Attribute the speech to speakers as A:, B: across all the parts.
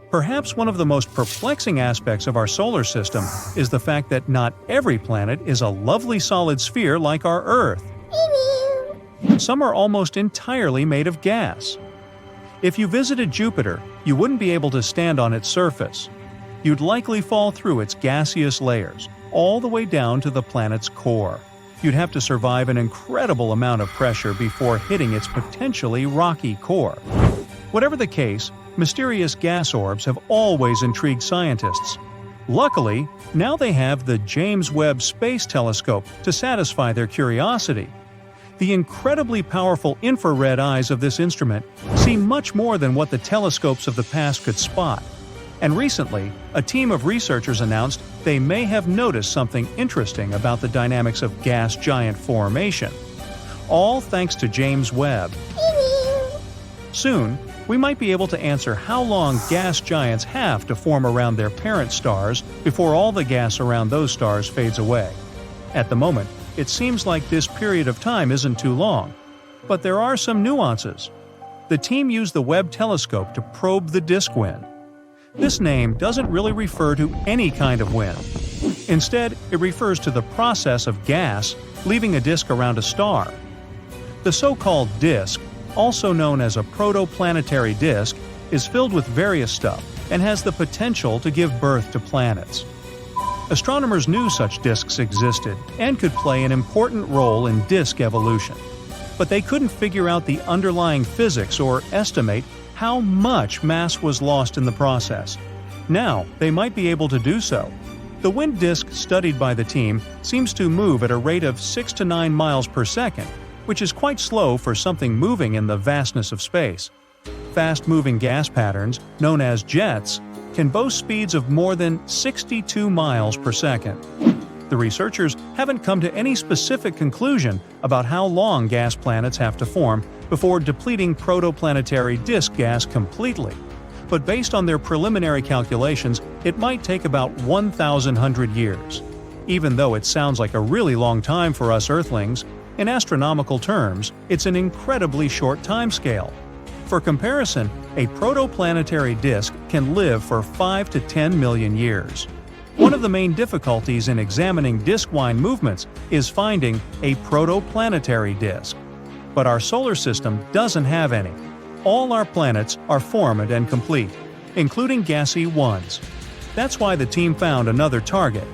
A: Perhaps one of the most perplexing aspects of our solar system is the fact that not every planet is a lovely solid sphere like our Earth. Some are almost entirely made of gas. If you visited Jupiter, you wouldn't be able to stand on its surface. You'd likely fall through its gaseous layers, all the way down to the planet's core. You'd have to survive an incredible amount of pressure before hitting its potentially rocky core. Whatever the case, mysterious gas orbs have always intrigued scientists. Luckily, now they have the James Webb Space Telescope to satisfy their curiosity. The incredibly powerful infrared eyes of this instrument see much more than what the telescopes of the past could spot. And recently, a team of researchers announced they may have noticed something interesting about the dynamics of gas giant formation. All thanks to James Webb. Soon, we might be able to answer how long gas giants have to form around their parent stars before all the gas around those stars fades away. At the moment, it seems like this period of time isn't too long. But there are some nuances. The team used the Webb telescope to probe the disk wind. This name doesn't really refer to any kind of wind. Instead, it refers to the process of gas leaving a disk around a star. The so-called disk, also known as a protoplanetary disk, is filled with various stuff and has the potential to give birth to planets. Astronomers knew such disks existed and could play an important role in disk evolution, but they couldn't figure out the underlying physics or estimate how much mass was lost in the process. Now, they might be able to do so. The wind disk studied by the team seems to move at a rate of 6 to 9 miles per second, which is quite slow for something moving in the vastness of space. Fast-moving gas patterns, known as jets, can boast speeds of more than 62 miles per second. The researchers haven't come to any specific conclusion about how long gas planets have to form before depleting protoplanetary disk gas completely. But based on their preliminary calculations, it might take about 1,100 years. Even though it sounds like a really long time for us Earthlings, in astronomical terms, it's an incredibly short timescale. For comparison, a protoplanetary disk can live for 5 to 10 million years. One of the main difficulties in examining disk-wind movements is finding a protoplanetary disk. But our solar system doesn't have any. All our planets are formed and complete, including gassy ones. That's why the team found another target,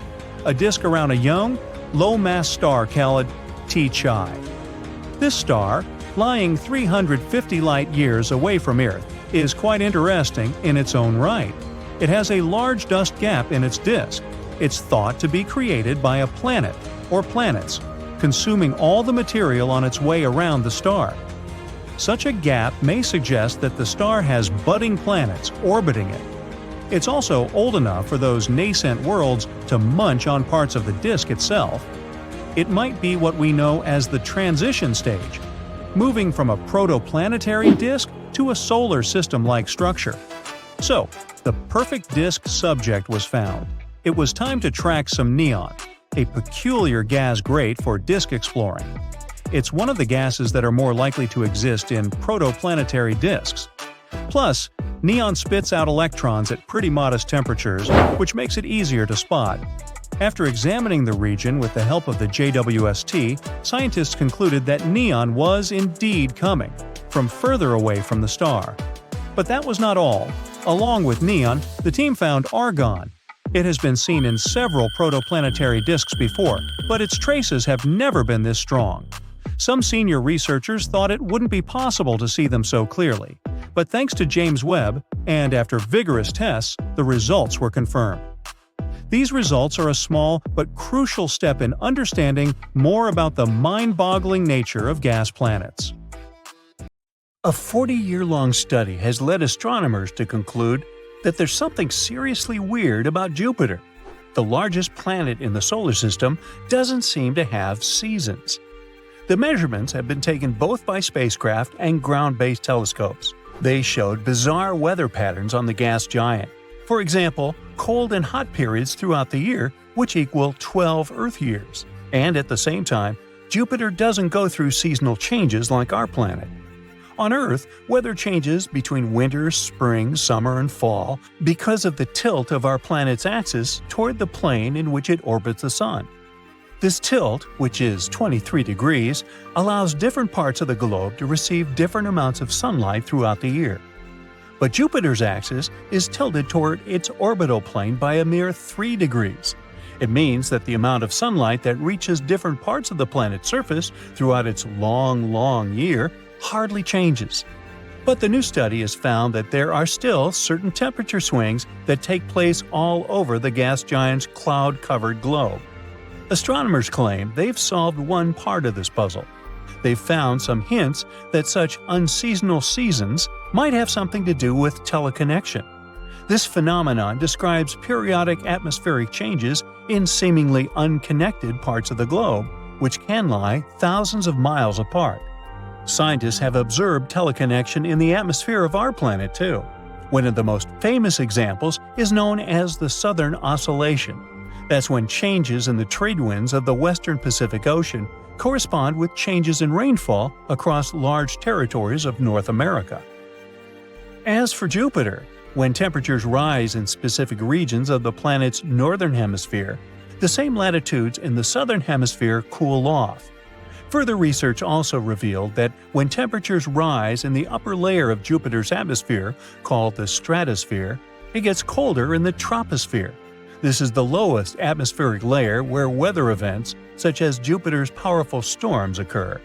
A: a disk around a young, low-mass star called T-Chi. This star, lying 350 light-years away from Earth, is quite interesting in its own right. It has a large dust gap in its disk. It's thought to be created by a planet, or planets, consuming all the material on its way around the star. Such a gap may suggest that the star has budding planets orbiting it. It's also old enough for those nascent worlds to munch on parts of the disk itself. It might be what we know as the transition stage, moving from a protoplanetary disk to a solar system-like structure. So, the perfect disk subject was found. It was time to track some neon, a peculiar gas great for disk exploring. It's one of the gases that are more likely to exist in protoplanetary disks. Plus, neon spits out electrons at pretty modest temperatures, which makes it easier to spot. After examining the region with the help of the JWST, scientists concluded that neon was indeed coming from further away from the star. But that was not all. Along with neon, the team found argon. It has been seen in several protoplanetary disks before, but its traces have never been this strong. Some senior researchers thought it wouldn't be possible to see them so clearly, but thanks to James Webb, and after vigorous tests, the results were confirmed. These results are a small but crucial step in understanding more about the mind-boggling nature of gas planets. A 40-year-long study has led astronomers to conclude that there's something seriously weird about Jupiter. The largest planet in the solar system doesn't seem to have seasons. The measurements have been taken both by spacecraft and ground-based telescopes. They showed bizarre weather patterns on the gas giant. For example, cold and hot periods throughout the year, which equal 12 Earth years. And at the same time, Jupiter doesn't go through seasonal changes like our planet. On Earth, weather changes between winter, spring, summer, and fall because of the tilt of our planet's axis toward the plane in which it orbits the Sun. This tilt, which is 23 degrees, allows different parts of the globe to receive different amounts of sunlight throughout the year. But Jupiter's axis is tilted toward its orbital plane by a mere 3 degrees. It means that the amount of sunlight that reaches different parts of the planet's surface throughout its long year hardly changes. But the new study has found that there are still certain temperature swings that take place all over the gas giant's cloud-covered globe. Astronomers claim they've solved one part of this puzzle. They've found some hints that such unseasonal seasons might have something to do with teleconnection. This phenomenon describes periodic atmospheric changes in seemingly unconnected parts of the globe, which can lie thousands of miles apart. Scientists have observed teleconnection in the atmosphere of our planet too. One of the most famous examples is known as the Southern Oscillation. That's when changes in the trade winds of the western Pacific Ocean correspond with changes in rainfall across large territories of North America. As for Jupiter, when temperatures rise in specific regions of the planet's northern hemisphere, the same latitudes in the southern hemisphere cool off. Further research also revealed that when temperatures rise in the upper layer of Jupiter's atmosphere, called the stratosphere, it gets colder in the troposphere. This is the lowest atmospheric layer where weather events, such as Jupiter's powerful storms, occur.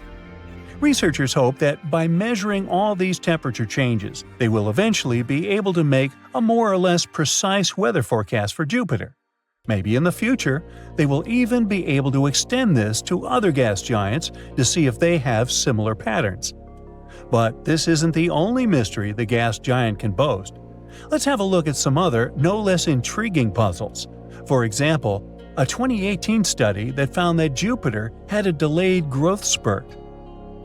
A: Researchers hope that by measuring all these temperature changes, they will eventually be able to make a more or less precise weather forecast for Jupiter. Maybe in the future, they will even be able to extend this to other gas giants to see if they have similar patterns. But this isn't the only mystery the gas giant can boast. Let's have a look at some other, no less intriguing puzzles. For example, a 2018 study that found that Jupiter had a delayed growth spurt.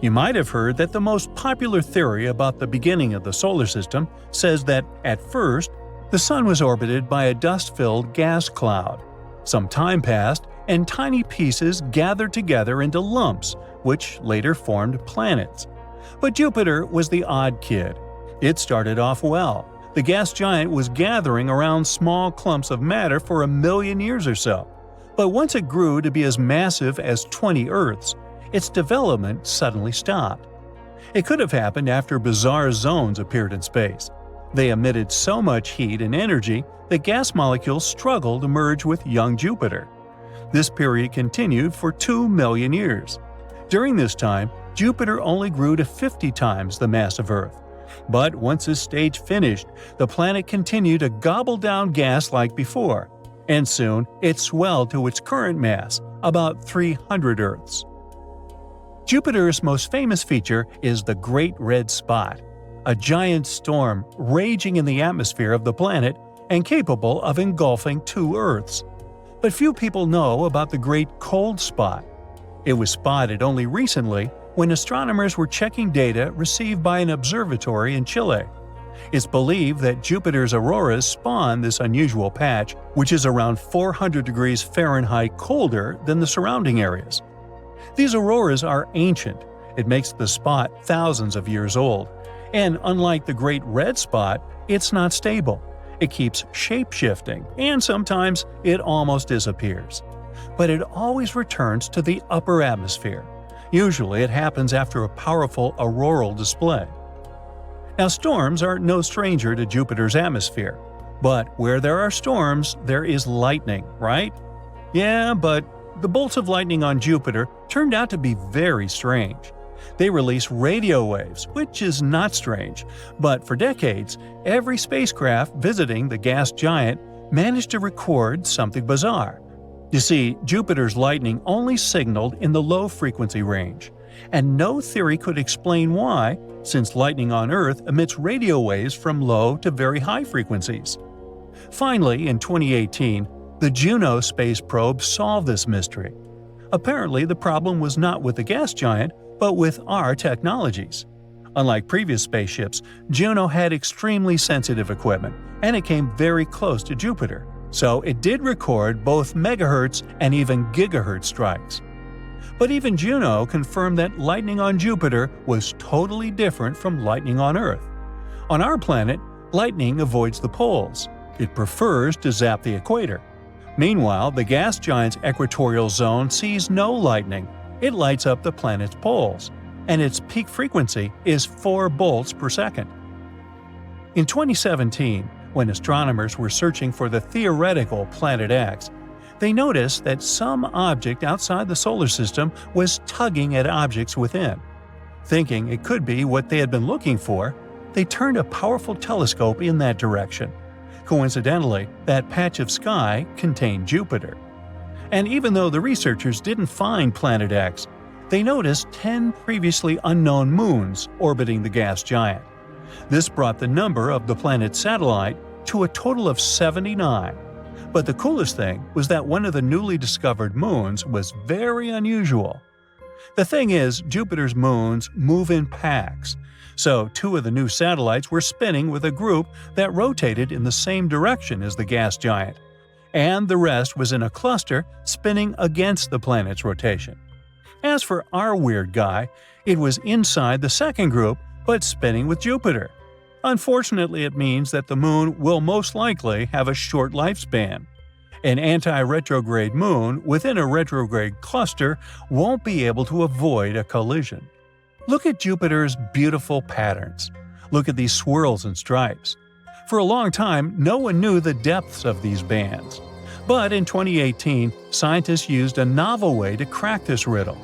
A: You might have heard that the most popular theory about the beginning of the solar system says that, at first, the Sun was orbited by a dust-filled gas cloud. Some time passed, and tiny pieces gathered together into lumps, which later formed planets. But Jupiter was the odd kid. It started off well. The gas giant was gathering around small clumps of matter for 1 million years or so. But once it grew to be as massive as 20 Earths, its development suddenly stopped. It could have happened after bizarre zones appeared in space. They emitted so much heat and energy that gas molecules struggled to merge with young Jupiter. This period continued for 2 million years. During this time, Jupiter only grew to 50 times the mass of Earth. But once this stage finished, the planet continued to gobble down gas like before, and soon it swelled to its current mass, about 300 Earths. Jupiter's most famous feature is the Great Red Spot, a giant storm raging in the atmosphere of the planet and capable of engulfing 2 Earths. But few people know about the Great Cold Spot. It was spotted only recently when astronomers were checking data received by an observatory in Chile. It's believed that Jupiter's auroras spawn this unusual patch, which is around 400 degrees Fahrenheit colder than the surrounding areas. These auroras are ancient. It makes the spot thousands of years old. And unlike the Great Red Spot, it's not stable. It keeps shape-shifting, and sometimes it almost disappears. But it always returns to the upper atmosphere. Usually it happens after a powerful auroral display. Now, storms are no stranger to Jupiter's atmosphere. But where there are storms, there is lightning, right? Yeah, but the bolts of lightning on Jupiter turned out to be very strange. They release radio waves, which is not strange, but for decades, every spacecraft visiting the gas giant managed to record something bizarre. You see, Jupiter's lightning only signaled in the low-frequency range, and no theory could explain why, since lightning on Earth emits radio waves from low to very high frequencies. Finally, in 2018, the Juno space probe solved this mystery. Apparently, the problem was not with the gas giant, but with our technologies. Unlike previous spaceships, Juno had extremely sensitive equipment, and it came very close to Jupiter, so it did record both megahertz and even gigahertz strikes. But even Juno confirmed that lightning on Jupiter was totally different from lightning on Earth. On our planet, lightning avoids the poles. It prefers to zap the equator. Meanwhile, the gas giant's equatorial zone sees no lightning. It lights up the planet's poles, and its peak frequency is 4 bolts per second. In 2017, when astronomers were searching for the theoretical Planet X, they noticed that some object outside the solar system was tugging at objects within. Thinking it could be what they had been looking for, they turned a powerful telescope in that direction. Coincidentally, that patch of sky contained Jupiter. And even though the researchers didn't find Planet X, they noticed 10 previously unknown moons orbiting the gas giant. This brought the number of the planet's satellite to a total of 79. But the coolest thing was that one of the newly discovered moons was very unusual. The thing is, Jupiter's moons move in packs, so 2 of the new satellites were spinning with a group that rotated in the same direction as the gas giant, and the rest was in a cluster spinning against the planet's rotation. As for our weird guy, it was inside the second group but spinning with Jupiter. Unfortunately, it means that the moon will most likely have a short lifespan. An anti-retrograde moon within a retrograde cluster won't be able to avoid a collision. Look at Jupiter's beautiful patterns. Look at these swirls and stripes. For a long time, no one knew the depths of these bands. But in 2018, scientists used a novel way to crack this riddle.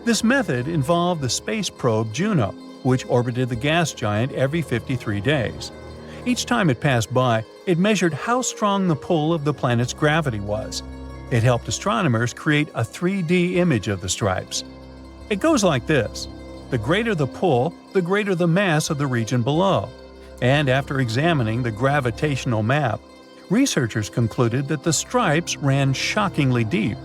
A: This method involved the space probe Juno, which orbited the gas giant every 53 days. Each time it passed by, it measured how strong the pull of the planet's gravity was. It helped astronomers create a 3D image of the stripes. It goes like this. The greater the pull, the greater the mass of the region below. And after examining the gravitational map, researchers concluded that the stripes ran shockingly deep.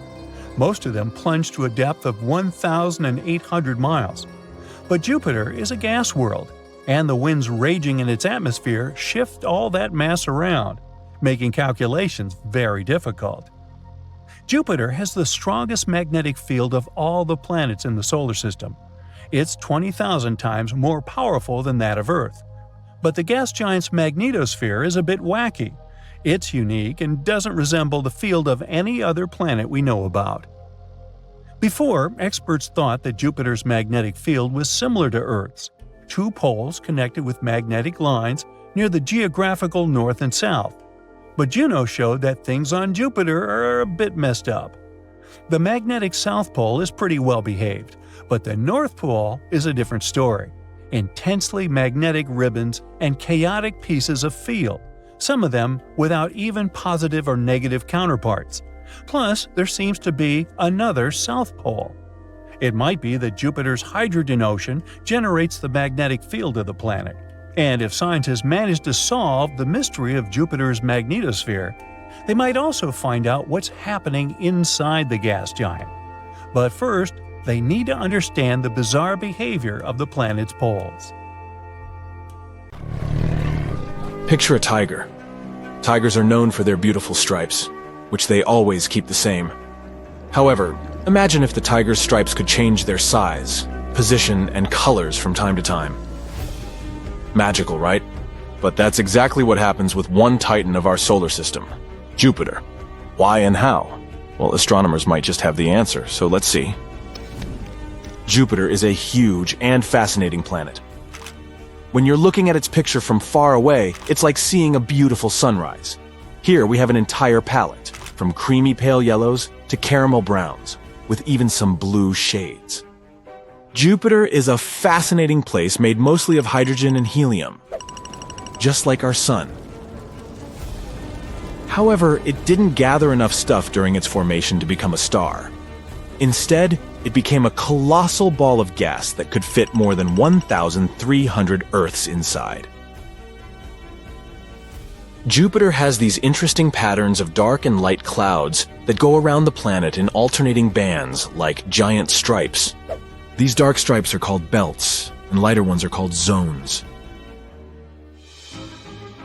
A: Most of them plunged to a depth of 1,800 miles. But Jupiter is a gas world, and the winds raging in its atmosphere shift all that mass around, making calculations very difficult. Jupiter has the strongest magnetic field of all the planets in the solar system. It's 20,000 times more powerful than that of Earth. But the gas giant's magnetosphere is a bit wacky. It's unique and doesn't resemble the field of any other planet we know about. Before, experts thought that Jupiter's magnetic field was similar to Earth's, 2 poles connected with magnetic lines near the geographical north and south. But Juno showed that things on Jupiter are a bit messed up. The magnetic south pole is pretty well behaved, but the north pole is a different story. Intensely magnetic ribbons and chaotic pieces of field, some of them without even positive or negative counterparts. Plus, there seems to be another south pole. It might be that Jupiter's hydrogen ocean generates the magnetic field of the planet. And if scientists manage to solve the mystery of Jupiter's magnetosphere, they might also find out what's happening inside the gas giant. But first, they need to understand the bizarre behavior of the planet's poles.
B: Picture a tiger. Tigers are known for their beautiful stripes, which they always keep the same. However, imagine if the tiger's stripes could change their size, position, and colors from time to time. Magical, right? But that's exactly what happens with one titan of our solar system, Jupiter. Why and how? Well, astronomers might just have the answer, so let's see. Jupiter is a huge and fascinating planet. When you're looking at its picture from far away, it's like seeing a beautiful sunrise. Here we have an entire palette, from creamy pale yellows to caramel browns, with even some blue shades. Jupiter is a fascinating place made mostly of hydrogen and helium, just like our Sun. However, it didn't gather enough stuff during its formation to become a star. Instead, it became a colossal ball of gas that could fit more than 1,300 Earths inside. Jupiter has these interesting patterns of dark and light clouds that go around the planet in alternating bands, like giant stripes. These dark stripes are called belts, and lighter ones are called zones.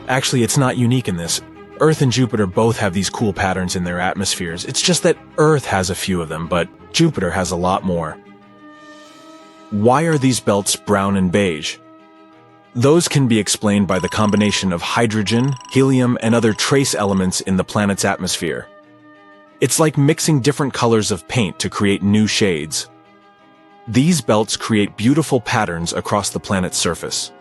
B: Actually, it's not unique in this. Earth and Jupiter both have these cool patterns in their atmospheres. It's just that Earth has a few of them, but Jupiter has a lot more. Why are these belts brown and beige? Those can be explained by the combination of hydrogen, helium, and other trace elements in the planet's atmosphere. It's like mixing different colors of paint to create new shades. These belts create beautiful patterns across the planet's surface.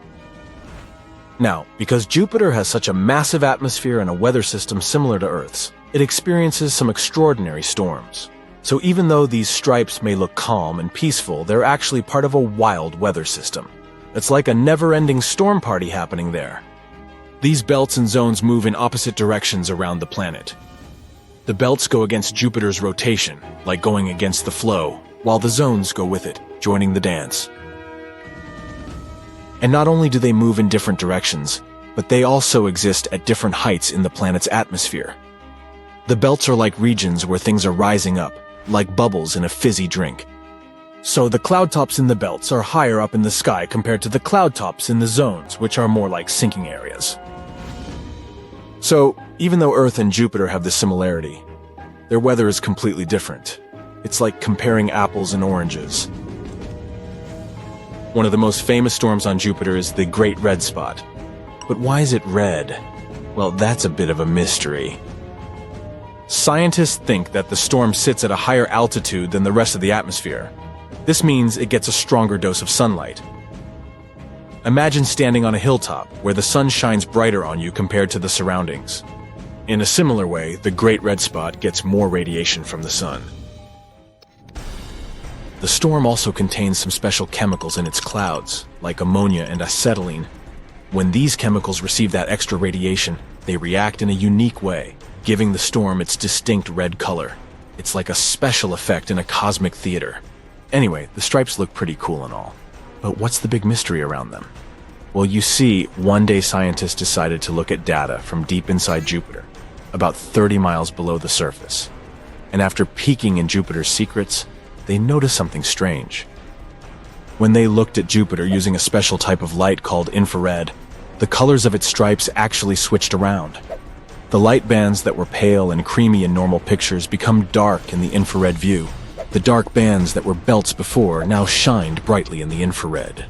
B: Now, because Jupiter has such a massive atmosphere and a weather system similar to Earth's, it experiences some extraordinary storms. So even though these stripes may look calm and peaceful, they're actually part of a wild weather system. It's like a never-ending storm party happening there. These belts and zones move in opposite directions around the planet. The belts go against Jupiter's rotation, like going against the flow, while the zones go with it, joining the dance. And not only do they move in different directions, but they also exist at different heights in the planet's atmosphere. The belts are like regions where things are rising up, like bubbles in a fizzy drink. So the cloud tops in the belts are higher up in the sky compared to the cloud tops in the zones, which are more like sinking areas. So, even though Earth and Jupiter have this similarity, their weather is completely different. It's like comparing apples and oranges. One of the most famous storms on Jupiter is the Great Red Spot. But why is it red? Well, that's a bit of a mystery. Scientists think that the storm sits at a higher altitude than the rest of the atmosphere. This means it gets a stronger dose of sunlight. Imagine standing on a hilltop where the sun shines brighter on you compared to the surroundings. In a similar way, the Great Red Spot gets more radiation from the sun. The storm also contains some special chemicals in its clouds, like ammonia and acetylene. When these chemicals receive that extra radiation, they react in a unique way, giving the storm its distinct red color. It's like a special effect in a cosmic theater. Anyway, the stripes look pretty cool and all. But what's the big mystery around them? Well, you see, one day scientists decided to look at data from deep inside Jupiter, about 30 miles below the surface. And after peeking in Jupiter's secrets, they noticed something strange. When they looked at Jupiter using a special type of light called infrared, the colors of its stripes actually switched around. The light bands that were pale and creamy in normal pictures become dark in the infrared view. The dark bands that were belts before now shined brightly in the infrared.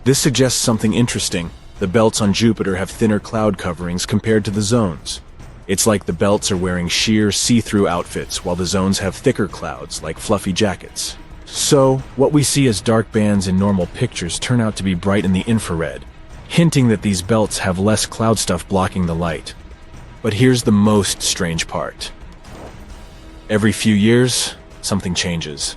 B: This suggests something interesting. The belts on Jupiter have thinner cloud coverings compared to the zones. It's like the belts are wearing sheer, see-through outfits, while the zones have thicker clouds, like fluffy jackets. So, what we see as dark bands in normal pictures turn out to be bright in the infrared, hinting that these belts have less cloud stuff blocking the light. But here's the most strange part. Every few years, something changes.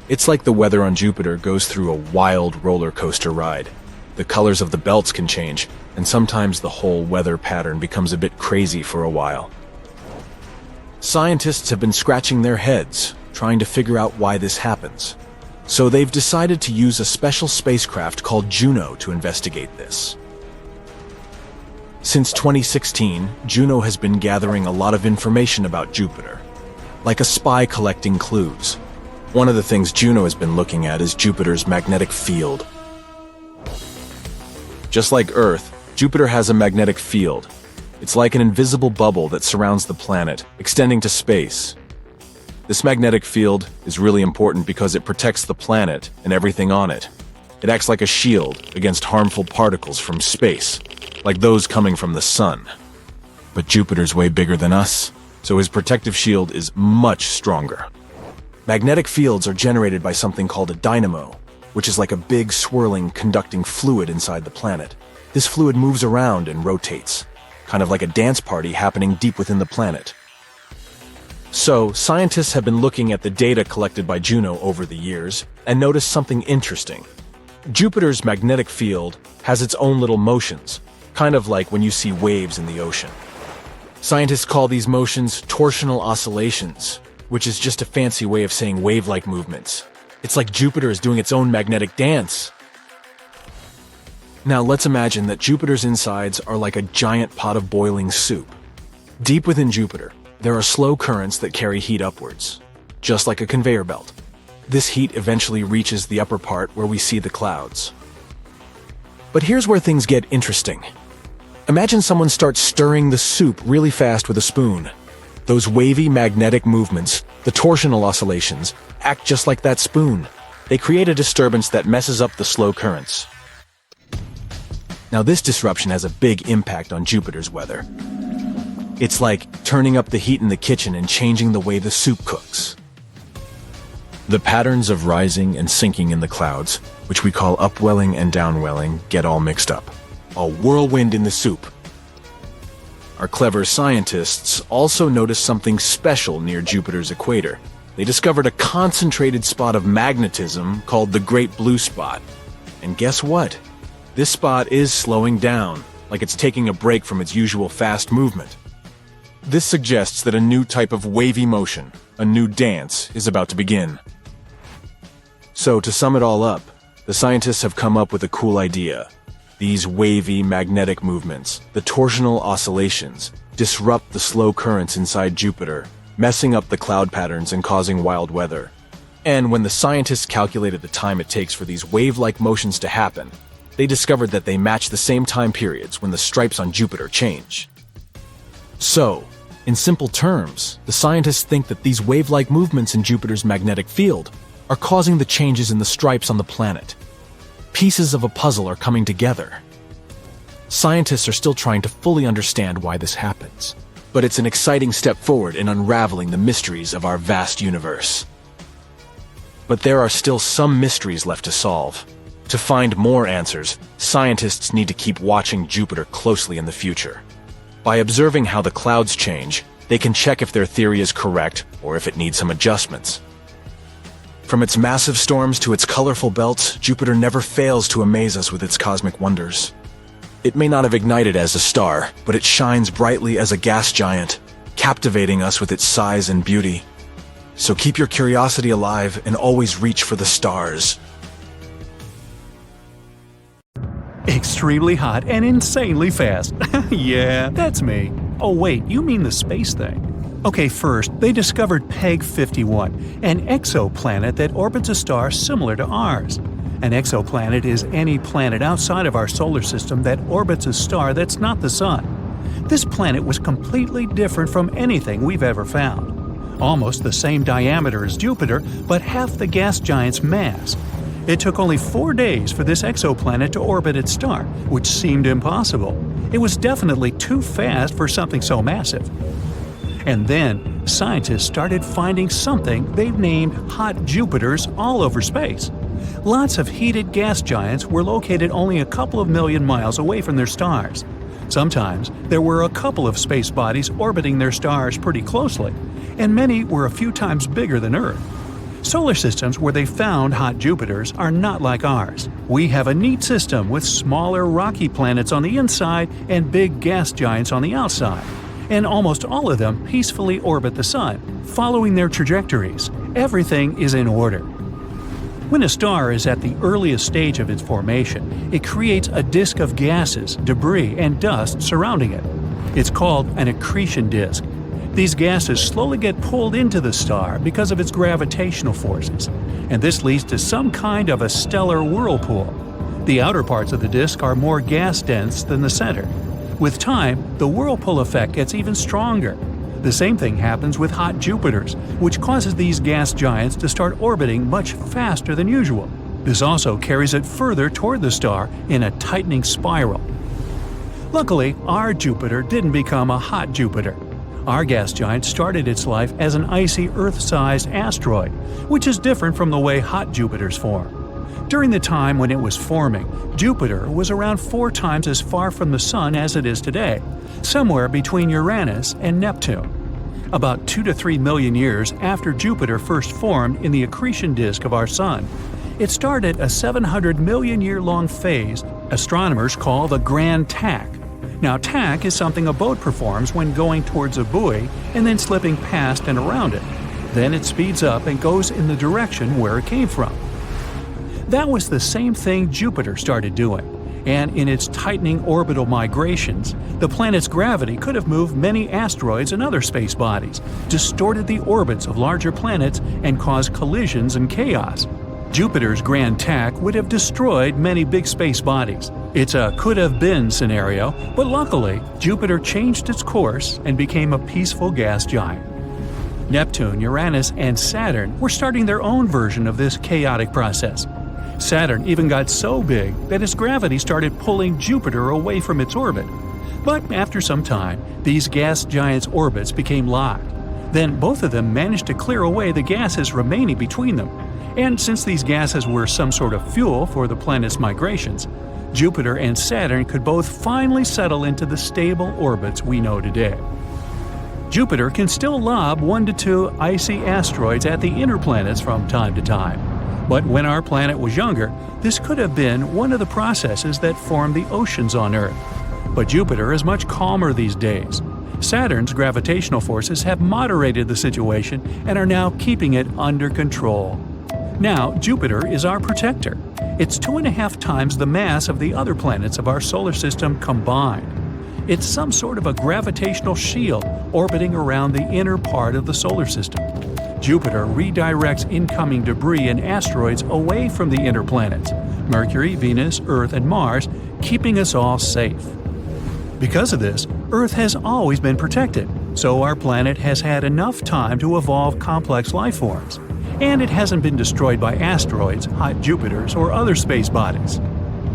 B: It's like the weather on Jupiter goes through a wild roller coaster ride. The colors of the belts can change, and sometimes the whole weather pattern becomes a bit crazy for a while. Scientists have been scratching their heads, trying to figure out why this happens. So they've decided to use a special spacecraft called Juno to investigate this. Since 2016, Juno has been gathering a lot of information about Jupiter, like a spy collecting clues. One of the things Juno has been looking at is Jupiter's magnetic field. Just like Earth, Jupiter has a magnetic field. It's like an invisible bubble that surrounds the planet, extending to space. This magnetic field is really important because it protects the planet and everything on it. It acts like a shield against harmful particles from space, like those coming from the sun. But Jupiter's way bigger than us, so his protective shield is much stronger. Magnetic fields are generated by something called a dynamo, which is like a big swirling conducting fluid inside the planet. This fluid moves around and rotates, kind of like a dance party happening deep within the planet. So, scientists have been looking at the data collected by Juno over the years and noticed something interesting. Jupiter's magnetic field has its own little motions, kind of like when you see waves in the ocean. Scientists call these motions torsional oscillations, which is just a fancy way of saying wave-like movements. It's like Jupiter is doing its own magnetic dance. Now let's imagine that Jupiter's insides are like a giant pot of boiling soup. Deep within Jupiter, there are slow currents that carry heat upwards, just like a conveyor belt. This heat eventually reaches the upper part where we see the clouds. But here's where things get interesting. Imagine someone starts stirring the soup really fast with a spoon. Those wavy magnetic movements, the torsional oscillations, act just like that spoon. They create a disturbance that messes up the slow currents. Now this disruption has a big impact on Jupiter's weather. It's like turning up the heat in the kitchen and changing the way the soup cooks. The patterns of rising and sinking in the clouds, which we call upwelling and downwelling, get all mixed up. A whirlwind in the soup. Our clever scientists also noticed something special near Jupiter's equator. They discovered a concentrated spot of magnetism called the Great Blue Spot. And guess what? This spot is slowing down, like it's taking a break from its usual fast movement. This suggests that a new type of wavy motion, a new dance, is about to begin. So, to sum it all up, the scientists have come up with a cool idea. These wavy magnetic movements, the torsional oscillations, disrupt the slow currents inside Jupiter, messing up the cloud patterns and causing wild weather. And when the scientists calculated the time it takes for these wave-like motions to happen, they discovered that they match the same time periods when the stripes on Jupiter change. So, in simple terms, the scientists think that these wave-like movements in Jupiter's magnetic field are causing the changes in the stripes on the planet. Pieces of a puzzle are coming together. Scientists are still trying to fully understand why this happens, but it's an exciting step forward in unraveling the mysteries of our vast universe. But there are still some mysteries left to solve. To find more answers, scientists need to keep watching Jupiter closely in the future. By observing how the clouds change, they can check if their theory is correct or if it needs some adjustments. From its massive storms to its colorful belts, Jupiter never fails to amaze us with its cosmic wonders. It may not have ignited as a star, but it shines brightly as a gas giant, captivating us with its size and beauty. So keep your curiosity alive and always reach for the stars.
A: Extremely hot and insanely fast. Yeah, that's me. Oh wait, you mean the space thing. Okay, first, they discovered Peg 51, an exoplanet that orbits a star similar to ours. An exoplanet is any planet outside of our solar system that orbits a star that's not the Sun. This planet was completely different from anything we've ever found. Almost the same diameter as Jupiter, but half the gas giant's mass. It took only 4 days for this exoplanet to orbit its star, which seemed impossible. It was definitely too fast for something so massive. And then, scientists started finding something they've named hot Jupiters all over space. Lots of heated gas giants were located only a couple of million miles away from their stars. Sometimes, there were a couple of space bodies orbiting their stars pretty closely, and many were a few times bigger than Earth. Solar systems where they found hot Jupiters are not like ours. We have a neat system with smaller rocky planets on the inside and big gas giants on the outside. And almost all of them peacefully orbit the Sun, following their trajectories. Everything is in order. When a star is at the earliest stage of its formation, it creates a disk of gases, debris, and dust surrounding it. It's called an accretion disk. These gases slowly get pulled into the star because of its gravitational forces, and this leads to some kind of a stellar whirlpool. The outer parts of the disk are more gas-dense than the center. With time, the whirlpool effect gets even stronger. The same thing happens with hot Jupiters, which causes these gas giants to start orbiting much faster than usual. This also carries it further toward the star in a tightening spiral. Luckily, our Jupiter didn't become a hot Jupiter. Our gas giant started its life as an icy Earth-sized asteroid, which is different from the way hot Jupiters form. During the time when it was forming, Jupiter was around 4 times as far from the Sun as it is today, somewhere between Uranus and Neptune. About 2 to 3 million years after Jupiter first formed in the accretion disk of our Sun, it started a 700 million year long phase astronomers call the Grand Tack. Now, tack is something a boat performs when going towards a buoy and then slipping past and around it. Then it speeds up and goes in the direction where it came from. That was the same thing Jupiter started doing, and in its tightening orbital migrations, the planet's gravity could have moved many asteroids and other space bodies, distorted the orbits of larger planets, and caused collisions and chaos. Jupiter's grand tack would have destroyed many big space bodies. It's a could-have-been scenario, but luckily, Jupiter changed its course and became a peaceful gas giant. Neptune, Uranus, and Saturn were starting their own version of this chaotic process. Saturn even got so big that its gravity started pulling Jupiter away from its orbit. But after some time, these gas giants' orbits became locked. Then both of them managed to clear away the gases remaining between them. And since these gases were some sort of fuel for the planet's migrations, Jupiter and Saturn could both finally settle into the stable orbits we know today. Jupiter can still lob 1 to 2 icy asteroids at the inner planets from time to time. But when our planet was younger, this could have been one of the processes that formed the oceans on Earth. But Jupiter is much calmer these days. Saturn's gravitational forces have moderated the situation and are now keeping it under control. Now, Jupiter is our protector. It's 2.5 times the mass of the other planets of our solar system combined. It's some sort of a gravitational shield orbiting around the inner part of the solar system. Jupiter redirects incoming debris and asteroids away from the inner planets, Mercury, Venus, Earth, and Mars, keeping us all safe. Because of this, Earth has always been protected, so our planet has had enough time to evolve complex life forms. And it hasn't been destroyed by asteroids, hot Jupiters, or other space bodies.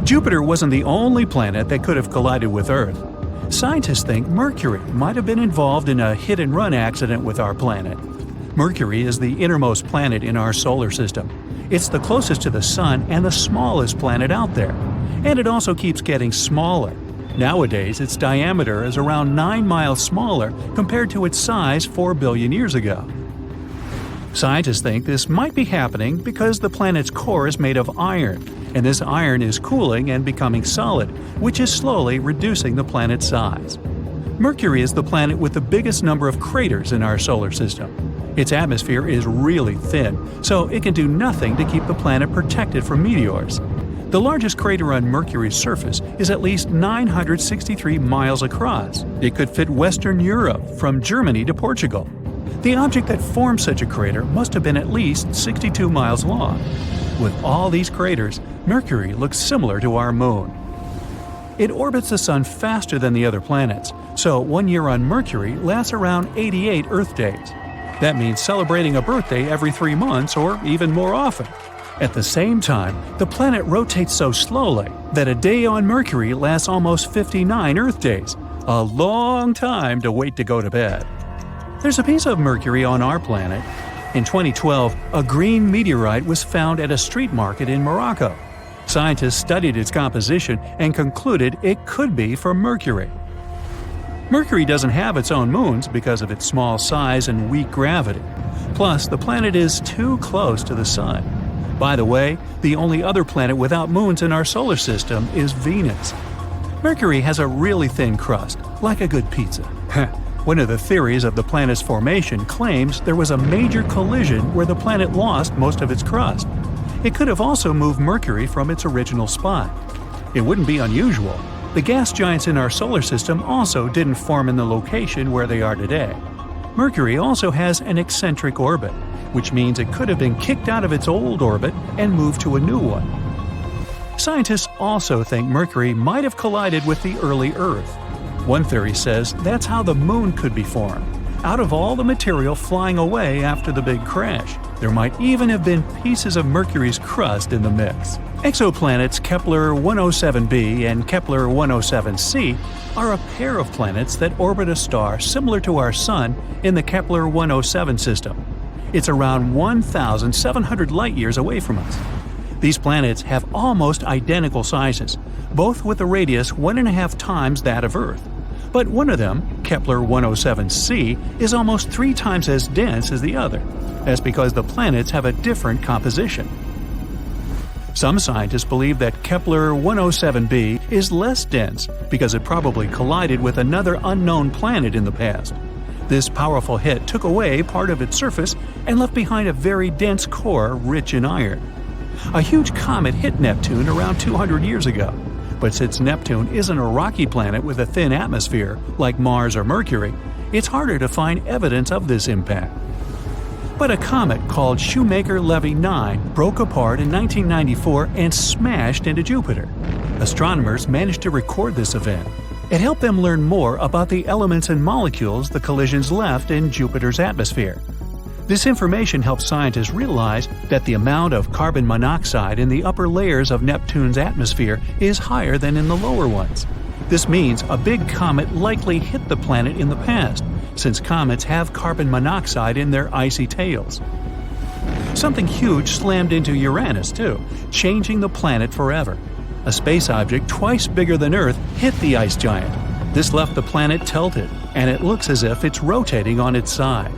A: Jupiter wasn't the only planet that could have collided with Earth. Scientists think Mercury might have been involved in a hit-and-run accident with our planet. Mercury is the innermost planet in our solar system. It's the closest to the Sun and the smallest planet out there. And it also keeps getting smaller. Nowadays, its diameter is around 9 miles smaller compared to its size 4 billion years ago. Scientists think this might be happening because the planet's core is made of iron, and this iron is cooling and becoming solid, which is slowly reducing the planet's size. Mercury is the planet with the biggest number of craters in our solar system. Its atmosphere is really thin, so it can do nothing to keep the planet protected from meteors. The largest crater on Mercury's surface is at least 963 miles across. It could fit Western Europe from Germany to Portugal. The object that formed such a crater must have been at least 62 miles long. With all these craters, Mercury looks similar to our Moon. It orbits the Sun faster than the other planets, so 1 year on Mercury lasts around 88 Earth days. That means celebrating a birthday every 3 months or even more often. At the same time, the planet rotates so slowly that a day on Mercury lasts almost 59 Earth days, a long time to wait to go to bed. There's a piece of Mercury on our planet. In 2012, a green meteorite was found at a street market in Morocco. Scientists studied its composition and concluded it could be from Mercury. Mercury doesn't have its own moons because of its small size and weak gravity. Plus, the planet is too close to the Sun. By the way, the only other planet without moons in our solar system is Venus. Mercury has a really thin crust, like a good pizza. One of the theories of the planet's formation claims there was a major collision where the planet lost most of its crust. It could have also moved Mercury from its original spot. It wouldn't be unusual. The gas giants in our solar system also didn't form in the location where they are today. Mercury also has an eccentric orbit, which means it could have been kicked out of its old orbit and moved to a new one. Scientists also think Mercury might have collided with the early Earth. One theory says that's how the Moon could be formed. Out of all the material flying away after the big crash, there might even have been pieces of Mercury's crust in the mix. Exoplanets Kepler 107b and Kepler 107c are a pair of planets that orbit a star similar to our Sun in the Kepler 107 system. It's around 1,700 light-years away from us. These planets have almost identical sizes, both with a radius 1.5 times that of Earth. But one of them, Kepler 107c, is almost 3 times as dense as the other. That's because the planets have a different composition. Some scientists believe that Kepler 107b is less dense because it probably collided with another unknown planet in the past. This powerful hit took away part of its surface and left behind a very dense core rich in iron. A huge comet hit Neptune around 200 years ago, but since Neptune isn't a rocky planet with a thin atmosphere like Mars or Mercury, it's harder to find evidence of this impact. But a comet called Shoemaker-Levy 9 broke apart in 1994 and smashed into Jupiter. Astronomers managed to record this event. It helped them learn more about the elements and molecules the collisions left in Jupiter's atmosphere. This information helped scientists realize that the amount of carbon monoxide in the upper layers of Neptune's atmosphere is higher than in the lower ones. This means a big comet likely hit the planet in the past, since comets have carbon monoxide in their icy tails. Something huge slammed into Uranus, too, changing the planet forever. A space object twice bigger than Earth hit the ice giant. This left the planet tilted, and it looks as if it's rotating on its side.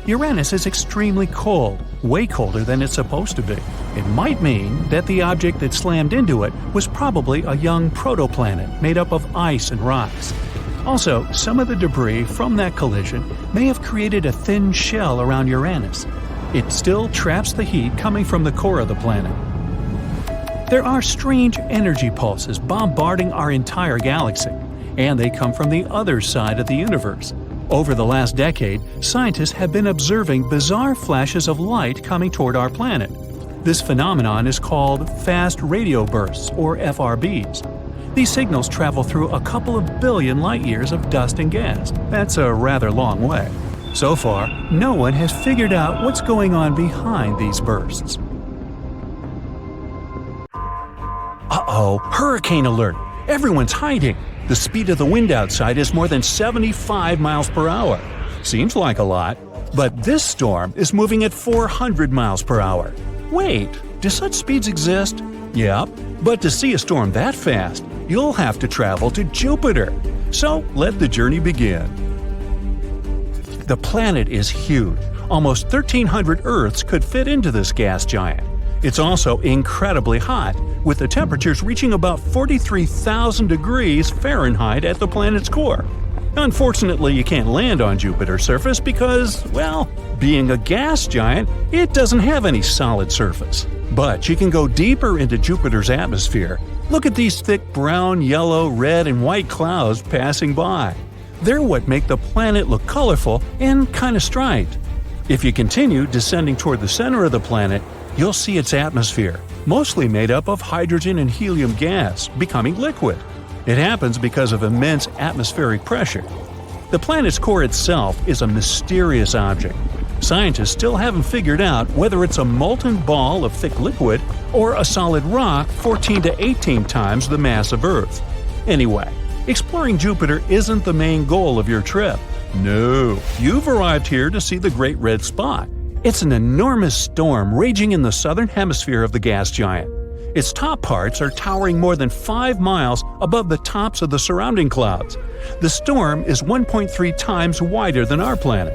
A: Uranus is extremely cold, way colder than it's supposed to be. It might mean that the object that slammed into it was probably a young protoplanet made up of ice and rocks. Also, some of the debris from that collision may have created a thin shell around Uranus. It still traps the heat coming from the core of the planet. There are strange energy pulses bombarding our entire galaxy, and they come from the other side of the universe. Over the last decade, scientists have been observing bizarre flashes of light coming toward our planet. This phenomenon is called fast radio bursts, or FRBs. These signals travel through a couple of billion light-years of dust and gas. That's a rather long way. So far, no one has figured out what's going on behind these bursts. Uh-oh, hurricane alert! Everyone's hiding! The speed of the wind outside is more than 75 miles per hour. Seems like a lot, but this storm is moving at 400 miles per hour. Wait, do such speeds exist? Yep, but to see a storm that fast, you'll have to travel to Jupiter. So let the journey begin. The planet is huge. Almost 1,300 Earths could fit into this gas giant. It's also incredibly hot, with the temperatures reaching about 43,000 degrees Fahrenheit at the planet's core. Unfortunately, you can't land on Jupiter's surface because, well, being a gas giant, it doesn't have any solid surface. But you can go deeper into Jupiter's atmosphere. Look at these thick brown, yellow, red, and white clouds passing by. They're what make the planet look colorful and kind of striped. If you continue descending toward the center of the planet, you'll see its atmosphere, mostly made up of hydrogen and helium gas, becoming liquid. It happens because of immense atmospheric pressure. The planet's core itself is a mysterious object. Scientists still haven't figured out whether it's a molten ball of thick liquid or a solid rock 14 to 18 times the mass of Earth. Anyway, exploring Jupiter isn't the main goal of your trip. No, you've arrived here to see the Great Red Spot. It's an enormous storm raging in the southern hemisphere of the gas giant. Its top parts are towering more than 5 miles above the tops of the surrounding clouds. The storm is 1.3 times wider than our planet.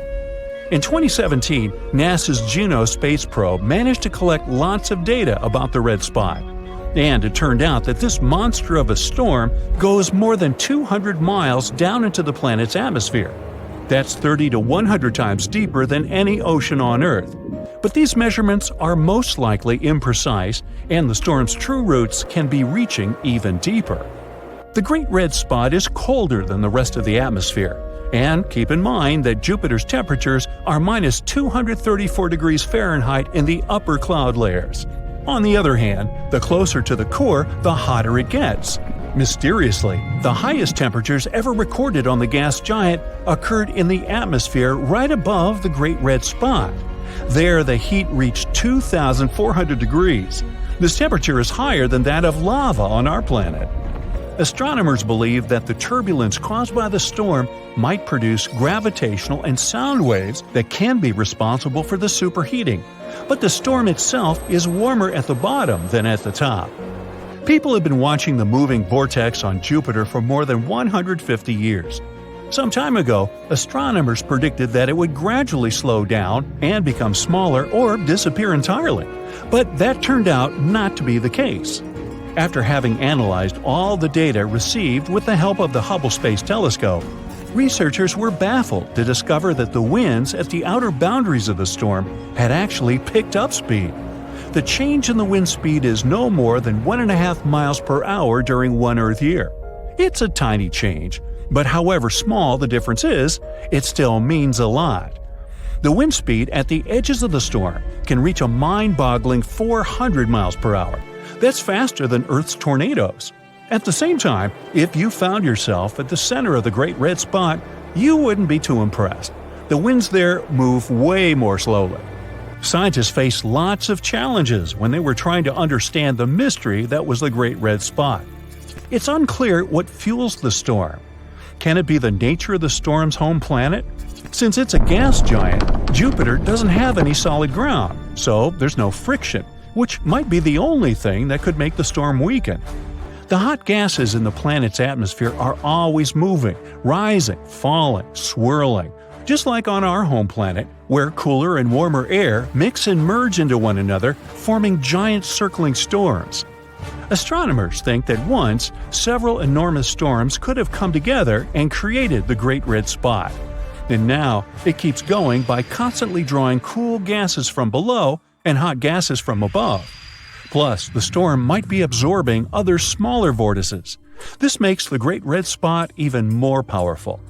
A: In 2017, NASA's Juno space probe managed to collect lots of data about the red spot. And it turned out that this monster of a storm goes more than 200 miles down into the planet's atmosphere. That's 30 to 100 times deeper than any ocean on Earth. But these measurements are most likely imprecise, and the storm's true roots can be reaching even deeper. The Great Red Spot is colder than the rest of the atmosphere, and keep in mind that Jupiter's temperatures are minus 234 degrees Fahrenheit in the upper cloud layers. On the other hand, the closer to the core, the hotter it gets. Mysteriously, the highest temperatures ever recorded on the gas giant occurred in the atmosphere right above the Great Red Spot. There, the heat reached 2,400 degrees. This temperature is higher than that of lava on our planet. Astronomers believe that the turbulence caused by the storm might produce gravitational and sound waves that can be responsible for the superheating. But the storm itself is warmer at the bottom than at the top. People have been watching the moving vortex on Jupiter for more than 150 years. Some time ago, astronomers predicted that it would gradually slow down and become smaller or disappear entirely. But that turned out not to be the case. After having analyzed all the data received with the help of the Hubble Space Telescope, researchers were baffled to discover that the winds at the outer boundaries of the storm had actually picked up speed. The change in the wind speed is no more than 1.5 miles per hour during one Earth year. It's a tiny change, but however small the difference is, it still means a lot. The wind speed at the edges of the storm can reach a mind-boggling 400 miles per hour. That's faster than Earth's tornadoes. At the same time, if you found yourself at the center of the Great Red Spot, you wouldn't be too impressed. The winds there move way more slowly. Scientists faced lots of challenges when they were trying to understand the mystery that was the Great Red Spot. It's unclear what fuels the storm. Can it be the nature of the storm's home planet? Since it's a gas giant, Jupiter doesn't have any solid ground, so there's no friction, which might be the only thing that could make the storm weaken. The hot gases in the planet's atmosphere are always moving, rising, falling, swirling, just like on our home planet, where cooler and warmer air mix and merge into one another, forming giant circling storms. Astronomers think that once, several enormous storms could have come together and created the Great Red Spot. And now, it keeps going by constantly drawing cool gases from below and hot gases from above. Plus, the storm might be absorbing other smaller vortices. This makes the Great Red Spot even more powerful.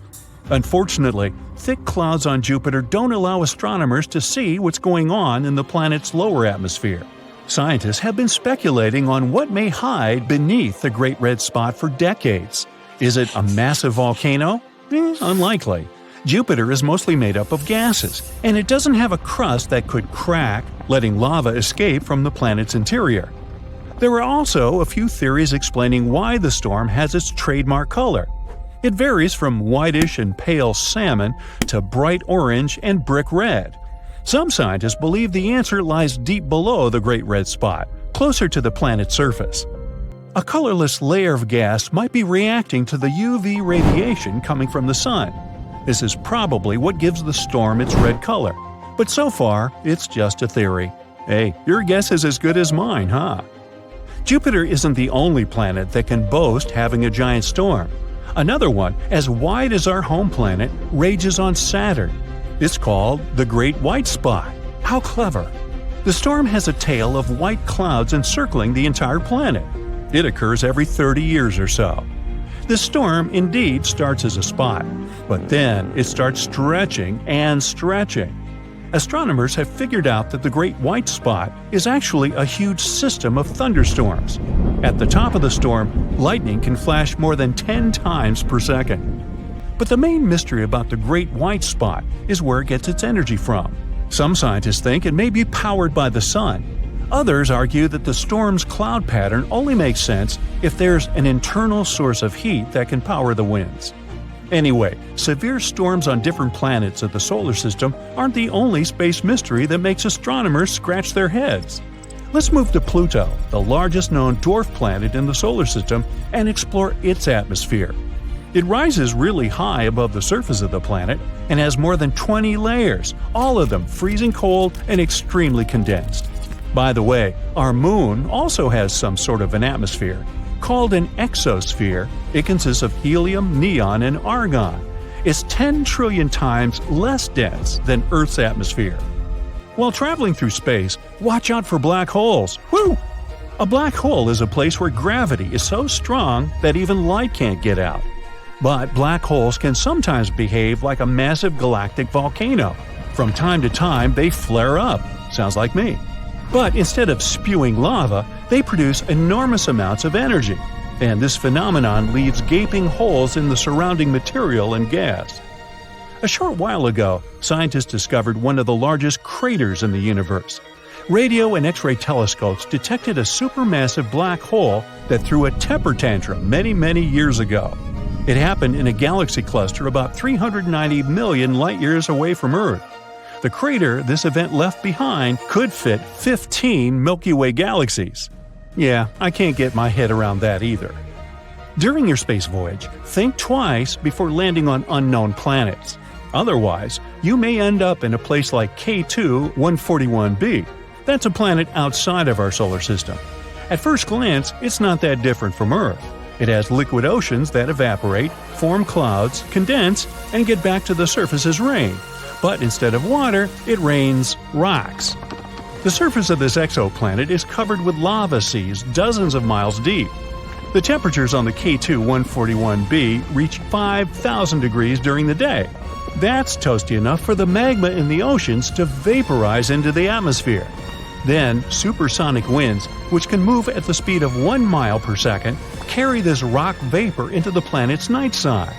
A: Unfortunately, thick clouds on Jupiter don't allow astronomers to see what's going on in the planet's lower atmosphere. Scientists have been speculating on what may hide beneath the Great Red Spot for decades. Is it a massive volcano? Unlikely. Jupiter is mostly made up of gases, and it doesn't have a crust that could crack, letting lava escape from the planet's interior. There are also a few theories explaining why the storm has its trademark color. It varies from whitish and pale salmon to bright orange and brick red. Some scientists believe the answer lies deep below the Great Red Spot, closer to the planet's surface. A colorless layer of gas might be reacting to the UV radiation coming from the sun. This is probably what gives the storm its red color. But so far, it's just a theory. Hey, your guess is as good as mine, huh? Jupiter isn't the only planet that can boast having a giant storm. Another one, as wide as our home planet, rages on Saturn. It's called the Great White Spot. How clever! The storm has a tail of white clouds encircling the entire planet. It occurs every 30 years or so. The storm indeed starts as a spot, but then it starts stretching and stretching. Astronomers have figured out that the Great White Spot is actually a huge system of thunderstorms. At the top of the storm, lightning can flash more than 10 times per second. But the main mystery about the Great White Spot is where it gets its energy from. Some scientists think it may be powered by the sun. Others argue that the storm's cloud pattern only makes sense if there's an internal source of heat that can power the winds. Anyway, severe storms on different planets of the solar system aren't the only space mystery that makes astronomers scratch their heads. Let's move to Pluto, the largest known dwarf planet in the solar system, and explore its atmosphere. It rises really high above the surface of the planet and has more than 20 layers, all of them freezing cold and extremely condensed. By the way, our moon also has some sort of an atmosphere. Called an exosphere, it consists of helium, neon, and argon. It's 10 trillion times less dense than Earth's atmosphere. While traveling through space, watch out for black holes. Woo! A black hole is a place where gravity is so strong that even light can't get out. But black holes can sometimes behave like a massive galactic volcano. From time to time, they flare up. Sounds like me. But instead of spewing lava, they produce enormous amounts of energy, and this phenomenon leaves gaping holes in the surrounding material and gas. A short while ago, scientists discovered one of the largest craters in the universe. Radio and X-ray telescopes detected a supermassive black hole that threw a temper tantrum many years ago. It happened in a galaxy cluster about 390 million light-years away from Earth. The crater this event left behind could fit 15 Milky Way galaxies. Yeah, I can't get my head around that either. During your space voyage, think twice before landing on unknown planets. Otherwise, you may end up in a place like K2 141b. That's a planet outside of our solar system. At first glance, it's not that different from Earth. It has liquid oceans that evaporate, form clouds, condense, and get back to the surface as rain. But instead of water, it rains rocks. The surface of this exoplanet is covered with lava seas dozens of miles deep. The temperatures on the K2 141b reach 5,000 degrees during the day. That's toasty enough for the magma in the oceans to vaporize into the atmosphere. Then, supersonic winds, which can move at the speed of 1 mile per second, carry this rock vapor into the planet's night side.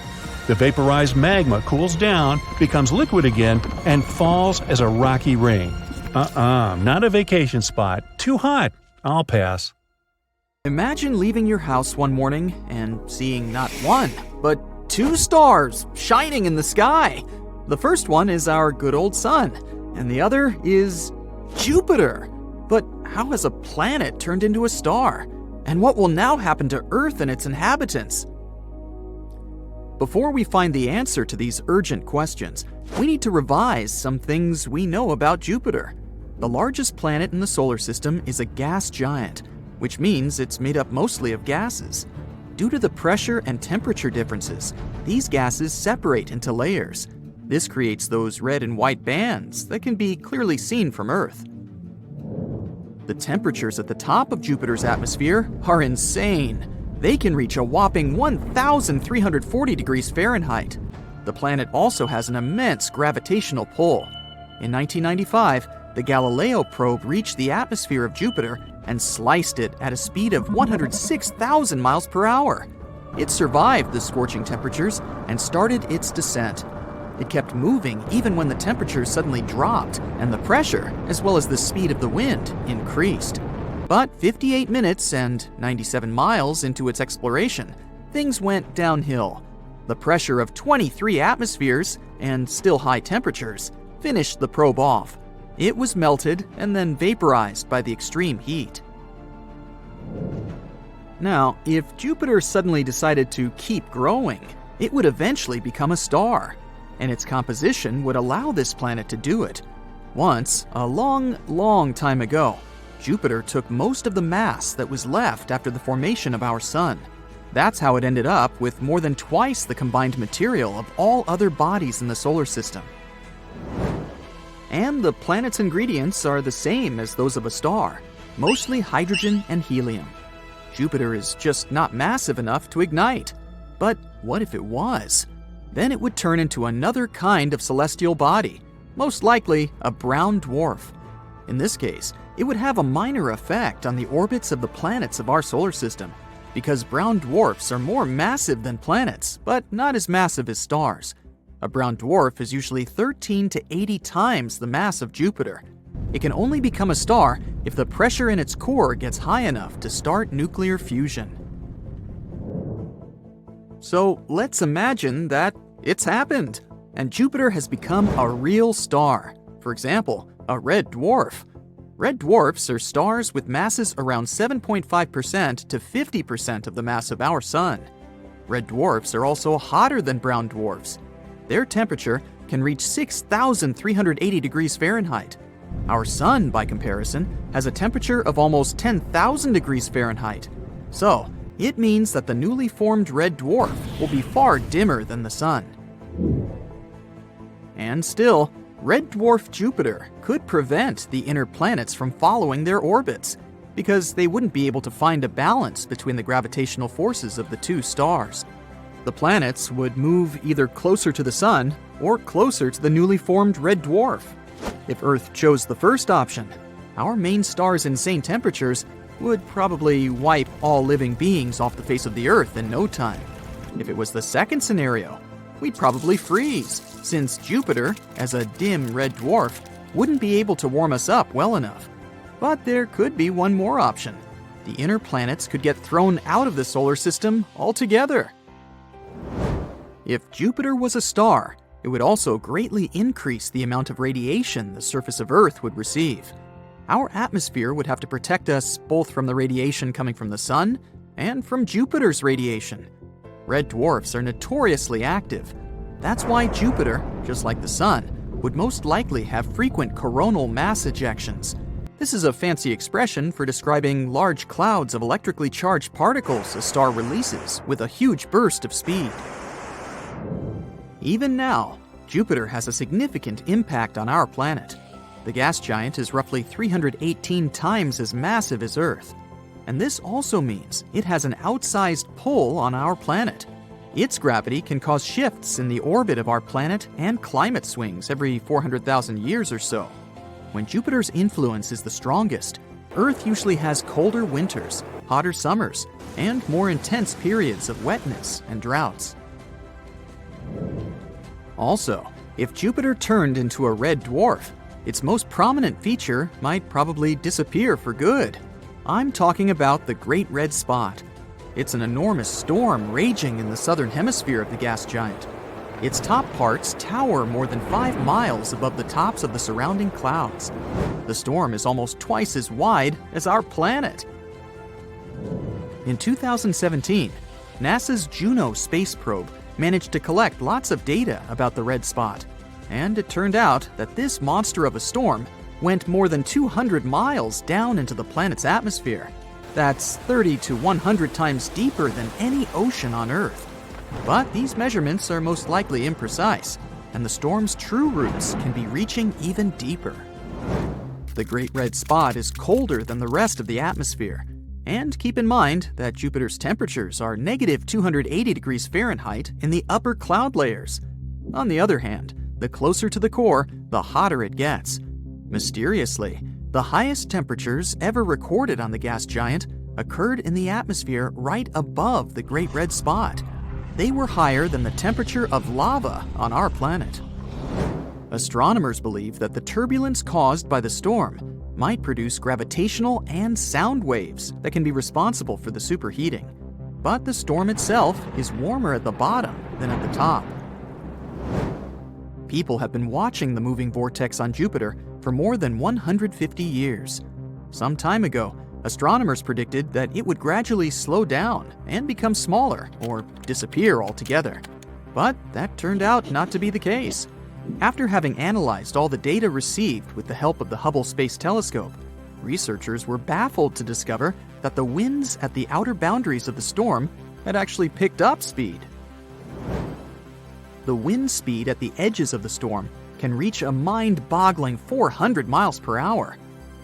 A: The vaporized magma cools down, becomes liquid again, and falls as a rocky ring. Not a vacation spot. Too hot. I'll pass.
C: Imagine leaving your house one morning and seeing not one, but 2 stars shining in the sky. The first one is our good old sun, and the other is Jupiter. But how has a planet turned into a star? And what will now happen to Earth and its inhabitants? Before we find the answer to these urgent questions, we need to revise some things we know about Jupiter. The largest planet in the solar system is a gas giant, which means it's made up mostly of gases. Due to the pressure and temperature differences, these gases separate into layers. This creates those red and white bands that can be clearly seen from Earth. The temperatures at the top of Jupiter's atmosphere are insane. They can reach a whopping 1,340 degrees Fahrenheit. The planet also has an immense gravitational pull. In 1995, the Galileo probe reached the atmosphere of Jupiter and sliced it at a speed of 106,000 miles per hour. It survived the scorching temperatures and started its descent. It kept moving even when the temperatures suddenly dropped and the pressure, as well as the speed of the wind, increased. But 58 minutes and 97 miles into its exploration, things went downhill. The pressure of 23 atmospheres and still high temperatures finished the probe off. It was melted and then vaporized by the extreme heat. Now, if Jupiter suddenly decided to keep growing, it would eventually become a star, and its composition would allow this planet to do it. Once, a long time ago, Jupiter took most of the mass that was left after the formation of our Sun. That's how it ended up with more than twice the combined material of all other bodies in the solar system. And the planet's ingredients are the same as those of a star, mostly hydrogen and helium. Jupiter is just not massive enough to ignite. But what if it was? Then it would turn into another kind of celestial body, most likely a brown dwarf. In this case, it would have a minor effect on the orbits of the planets of our solar system, because brown dwarfs are more massive than planets, but not as massive as stars. A brown dwarf is usually 13 to 80 times the mass of Jupiter. It can only become a star if the pressure in its core gets high enough to start nuclear fusion. So let's imagine that it's happened, and Jupiter has become a real star. For example, a red dwarf. Red dwarfs are stars with masses around 7.5% to 50% of the mass of our Sun. Red dwarfs are also hotter than brown dwarfs. Their temperature can reach 6,380 degrees Fahrenheit. Our Sun, by comparison, has a temperature of almost 10,000 degrees Fahrenheit. So, it means that the newly formed red dwarf will be far dimmer than the Sun. And still, red dwarf Jupiter could prevent the inner planets from following their orbits, because they wouldn't be able to find a balance between the gravitational forces of the two stars. The planets would move either closer to the Sun or closer to the newly formed red dwarf. If Earth chose the first option, our main star's insane temperatures would probably wipe all living beings off the face of the Earth in no time. If it was the second scenario, we'd probably freeze, since Jupiter, as a dim red dwarf, wouldn't be able to warm us up well enough. But there could be one more option. The inner planets could get thrown out of the solar system altogether. If Jupiter was a star, it would also greatly increase the amount of radiation the surface of Earth would receive. Our atmosphere would have to protect us both from the radiation coming from the Sun and from Jupiter's radiation. Red dwarfs are notoriously active. That's why Jupiter, just like the Sun, would most likely have frequent coronal mass ejections. This is a fancy expression for describing large clouds of electrically charged particles a star releases with a huge burst of speed. Even now, Jupiter has a significant impact on our planet. The gas giant is roughly 318 times as massive as Earth. And this also means it has an outsized pull on our planet. Its gravity can cause shifts in the orbit of our planet and climate swings every 400,000 years or so. when Jupiter's influence is the strongest, Earth usually has colder winters, hotter summers, and more intense periods of wetness and droughts. Also, if Jupiter turned into a red dwarf, its most prominent feature might probably disappear for good. I'm talking about the Great Red Spot. It's an enormous storm raging in the southern hemisphere of the gas giant. Its top parts tower more than 5 miles above the tops of the surrounding clouds. The storm is almost twice as wide as our planet. In 2017, NASA's Juno space probe managed to collect lots of data about the red spot, and it turned out that this monster of a storm went more than 200 miles down into the planet's atmosphere. That's 30 to 100 times deeper than any ocean on Earth. But these measurements are most likely imprecise, and the storm's true roots can be reaching even deeper. The Great Red Spot is colder than the rest of the atmosphere, and keep in mind that Jupiter's temperatures are negative 280 degrees Fahrenheit in the upper cloud layers. On the other hand, the closer to the core, the hotter it gets. Mysteriously, the highest temperatures ever recorded on the gas giant occurred in the atmosphere right above the Great Red Spot. They were higher than the temperature of lava on our planet. Astronomers believe that the turbulence caused by the storm might produce gravitational and sound waves that can be responsible for the superheating. But the storm itself is warmer at the bottom than at the top. People have been watching the moving vortex on Jupiter for more than 150 years. Some time ago, astronomers predicted that it would gradually slow down and become smaller or disappear altogether. But that turned out not to be the case. After having analyzed all the data received with the help of the Hubble Space Telescope, researchers were baffled to discover that the winds at the outer boundaries of the storm had actually picked up speed. The wind speed at the edges of the storm can reach a mind-boggling 400 miles per hour.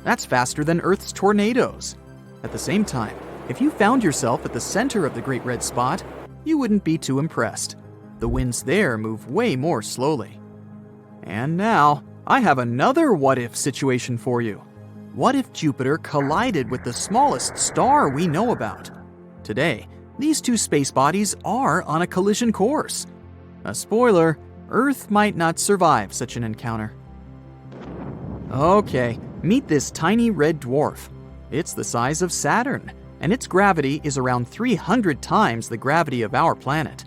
C: That's faster than Earth's tornadoes. At the same time, if you found yourself at the center of the Great Red Spot, you wouldn't be too impressed. The winds there move way more slowly. And now, I have another what-if situation for you. What if Jupiter collided with the smallest star we know about? Today, these two space bodies are on a collision course. A spoiler, Earth might not survive such an encounter. Okay, meet this tiny red dwarf. It's the size of Saturn, and its gravity is around 300 times the gravity of our planet.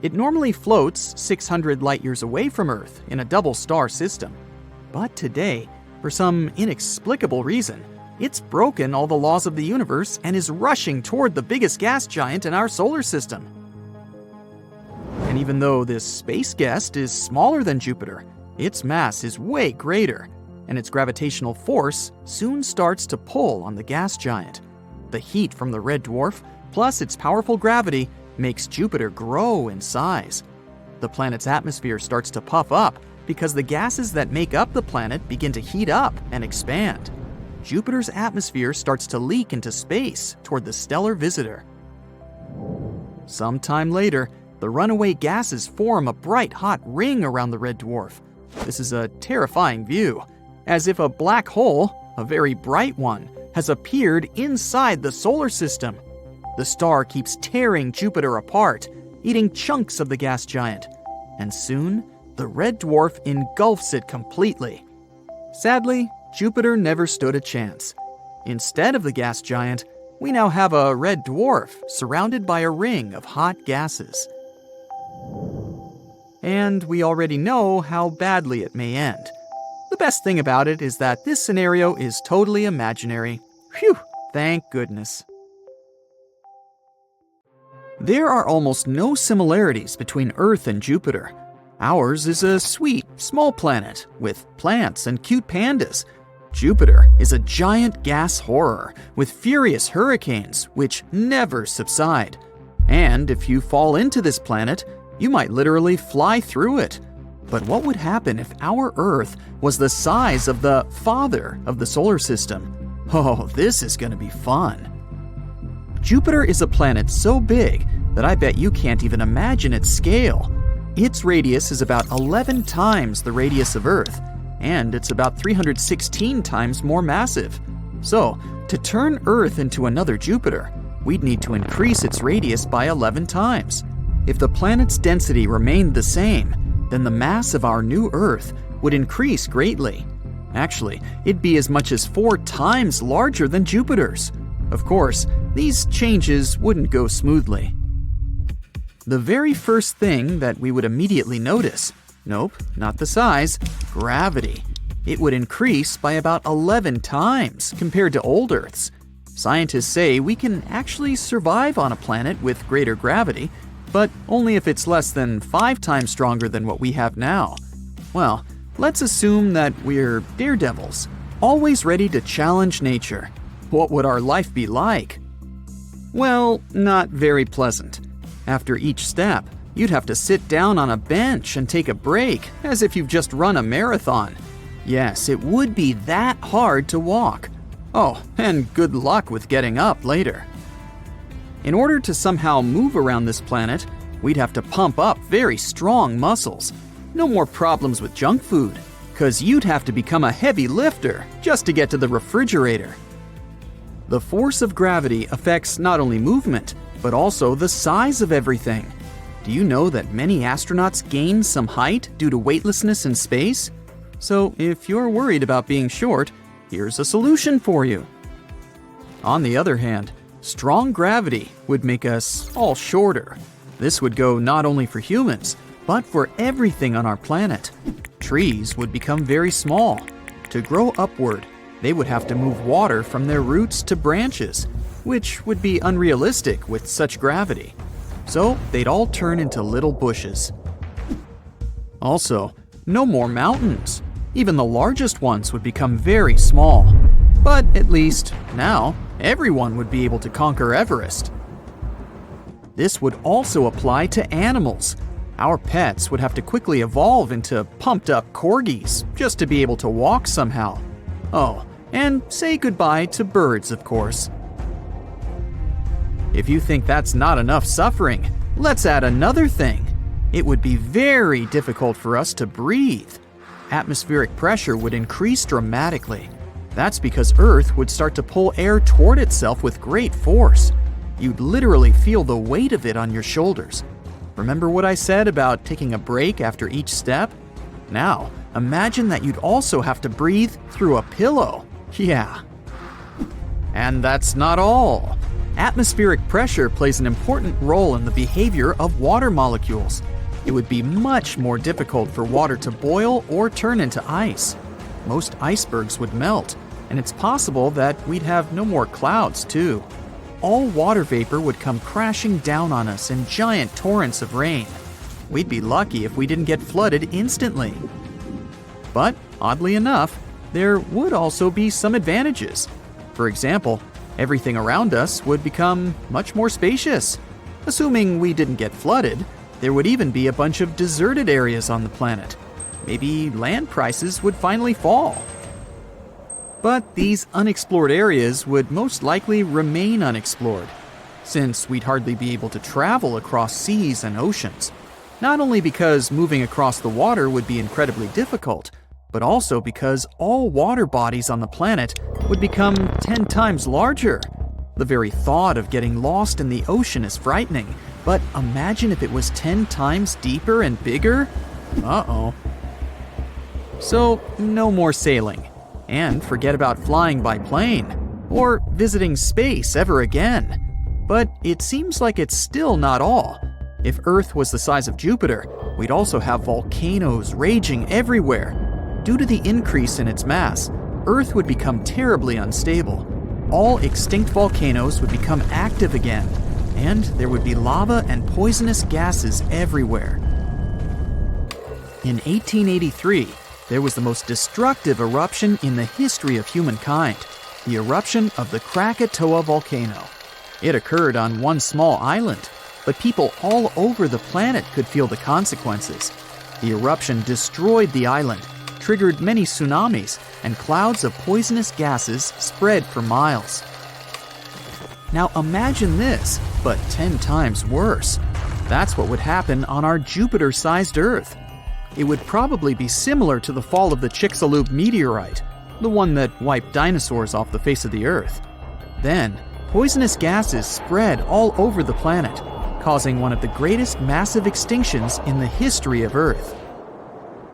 C: It normally floats 600 light-years away from Earth in a double star system. But today, for some inexplicable reason, it's broken all the laws of the universe and is rushing toward the biggest gas giant in our solar system. And even though this space guest is smaller than Jupiter, its mass is way greater, and its gravitational force soon starts to pull on the gas giant. The heat from the red dwarf, plus its powerful gravity, makes Jupiter grow in size. The planet's atmosphere starts to puff up because the gases that make up the planet begin to heat up and expand. Jupiter's atmosphere starts to leak into space toward the stellar visitor. Sometime later, the runaway gases form a bright hot ring around the red dwarf. This is a terrifying view, as if a black hole, a very bright one, has appeared inside the solar system. The star keeps tearing Jupiter apart, eating chunks of the gas giant, and soon the red dwarf engulfs it completely. Sadly, Jupiter never stood a chance. Instead of the gas giant, we now have a red dwarf surrounded by a ring of hot gases. And we already know how badly it may end. The best thing about it is that this scenario is totally imaginary. Phew, thank goodness. There are almost no similarities between Earth and Jupiter. Ours is a sweet, small planet with plants and cute pandas. Jupiter is a giant gas horror with furious hurricanes which never subside. And if you fall into this planet, you might literally fly through it. But what would happen if our Earth was the size of the father of the solar system? Oh, this is going to be fun. Jupiter is a planet so big that I bet you can't even imagine its scale. Its radius is about 11 times the radius of Earth, and it's about 316 times more massive. So, to turn Earth into another Jupiter, we'd need to increase its radius by 11 times. If the planet's density remained the same, then the mass of our new Earth would increase greatly. Actually, it'd be as much as 4 times larger than Jupiter's. Of course, these changes wouldn't go smoothly. The very first thing that we would immediately notice, nope, not the size, gravity. It would increase by about 11 times compared to old Earth's. Scientists say we can actually survive on a planet with greater gravity, but only if it's less than 5 times stronger than what we have now. Well, let's assume that we're daredevils, always ready to challenge nature. What would our life be like? Well, not very pleasant. After each step, you'd have to sit down on a bench and take a break, as if you've just run a marathon. Yes, it would be that hard to walk. Oh, and good luck with getting up later. In order to somehow move around this planet, we'd have to pump up very strong muscles. No more problems with junk food, 'cause you'd have to become a heavy lifter just to get to the refrigerator. The force of gravity affects not only movement, but also the size of everything. Do you know that many astronauts gain some height due to weightlessness in space? So if you're worried about being short, here's a solution for you. On the other hand, strong gravity would make us all shorter. This would go not only for humans, but for everything on our planet. Trees would become very small. To grow upward, they would have to move water from their roots to branches, which would be unrealistic with such gravity. So they'd all turn into little bushes. Also, no more mountains. Even the largest ones would become very small. But at least, now, everyone would be able to conquer Everest. This would also apply to animals. Our pets would have to quickly evolve into pumped-up corgis just to be able to walk somehow. Oh, and say goodbye to birds, of course. If you think that's not enough suffering, let's add another thing. It would be very difficult for us to breathe. Atmospheric pressure would increase dramatically. That's because Earth would start to pull air toward itself with great force. You'd literally feel the weight of it on your shoulders. Remember what I said about taking a break after each step? Now, imagine that you'd also have to breathe through a pillow. Yeah. And that's not all. Atmospheric pressure plays an important role in the behavior of water molecules. It would be much more difficult for water to boil or turn into ice. Most icebergs would melt, and it's possible that we'd have no more clouds, too. All water vapor would come crashing down on us in giant torrents of rain. We'd be lucky if we didn't get flooded instantly. But, oddly enough, there would also be some advantages. For example, everything around us would become much more spacious. Assuming we didn't get flooded, there would even be a bunch of deserted areas on the planet. Maybe land prices would finally fall. But these unexplored areas would most likely remain unexplored, since we'd hardly be able to travel across seas and oceans. Not only because moving across the water would be incredibly difficult, but also because all water bodies on the planet would become 10 times larger. The very thought of getting lost in the ocean is frightening, but imagine if it was 10 times deeper and bigger? Uh-oh. So, no more sailing. And forget about flying by plane, or visiting space ever again. But it seems like it's still not all. If Earth was the size of Jupiter, we'd also have volcanoes raging everywhere. Due to the increase in its mass, Earth would become terribly unstable. All extinct volcanoes would become active again, and there would be lava and poisonous gases everywhere. In 1883, there was the most destructive eruption in the history of humankind, the eruption of the Krakatoa volcano. It occurred on one small island, but people all over the planet could feel the consequences. The eruption destroyed the island, triggered many tsunamis, and clouds of poisonous gases spread for miles. Now imagine this, but 10 times worse. That's what would happen on our Jupiter-sized Earth. it would probably be similar to the fall of the Chicxulub meteorite, the one that wiped dinosaurs off the face of the Earth. Then, poisonous gases spread all over the planet, causing one of the greatest massive extinctions in the history of Earth.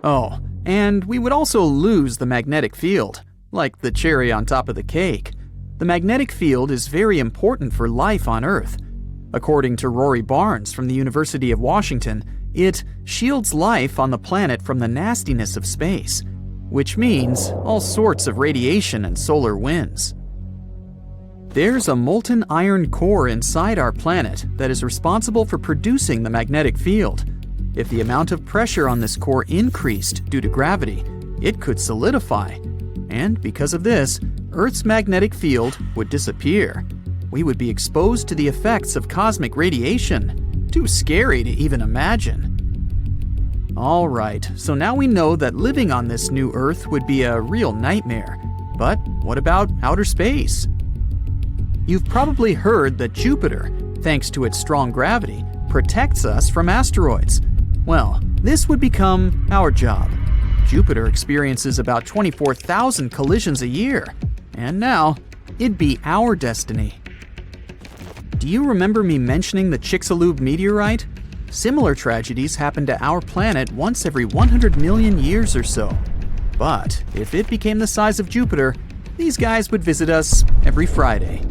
C: Oh, and we would also lose the magnetic field, like the cherry on top of the cake. The magnetic field is very important for life on Earth. According to Rory Barnes from the University of Washington, it shields life on the planet from the nastiness of space, which means all sorts of radiation and solar winds. There's a molten iron core inside our planet that is responsible for producing the magnetic field. If the amount of pressure on this core increased due to gravity, it could solidify. And because of this, Earth's magnetic field would disappear. We would be exposed to the effects of cosmic radiation. Too scary to even imagine. Alright, so now we know that living on this new Earth would be a real nightmare. But what about outer space? You've probably heard that Jupiter, thanks to its strong gravity, protects us from asteroids. Well, this would become our job. Jupiter experiences about 24,000 collisions a year, and now it'd be our destiny. Do you remember me mentioning the Chicxulub meteorite? Similar tragedies happen to our planet once every 100 million years or so. But if it became the size of Jupiter, these guys would visit us every Friday.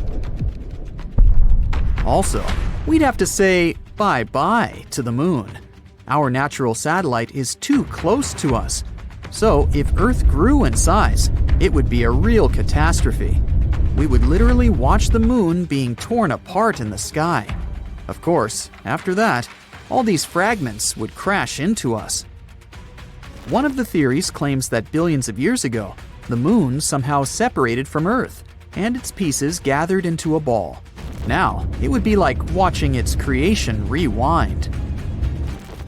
C: Also, we'd have to say bye-bye to the moon. Our natural satellite is too close to us. So if Earth grew in size, it would be a real catastrophe. We would literally watch the moon being torn apart in the sky. Of course, after that, all these fragments would crash into us. One of the theories claims that billions of years ago, the moon somehow separated from Earth, and its pieces gathered into a ball. Now, it would be like watching its creation rewind.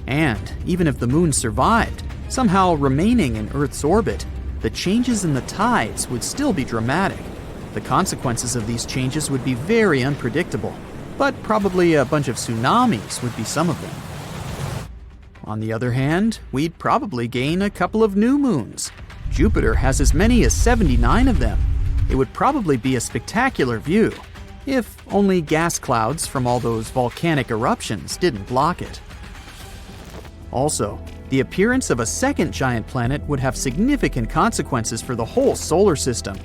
C: And even if the moon survived, somehow remaining in Earth's orbit, the changes in the tides would still be dramatic. The consequences of these changes would be very unpredictable, but probably a bunch of tsunamis would be some of them. On the other hand, we'd probably gain a couple of new moons. Jupiter has as many as 79 of them. It would probably be a spectacular view, if only gas clouds from all those volcanic eruptions didn't block it. Also, the appearance of a second giant planet would have significant consequences for the whole solar system.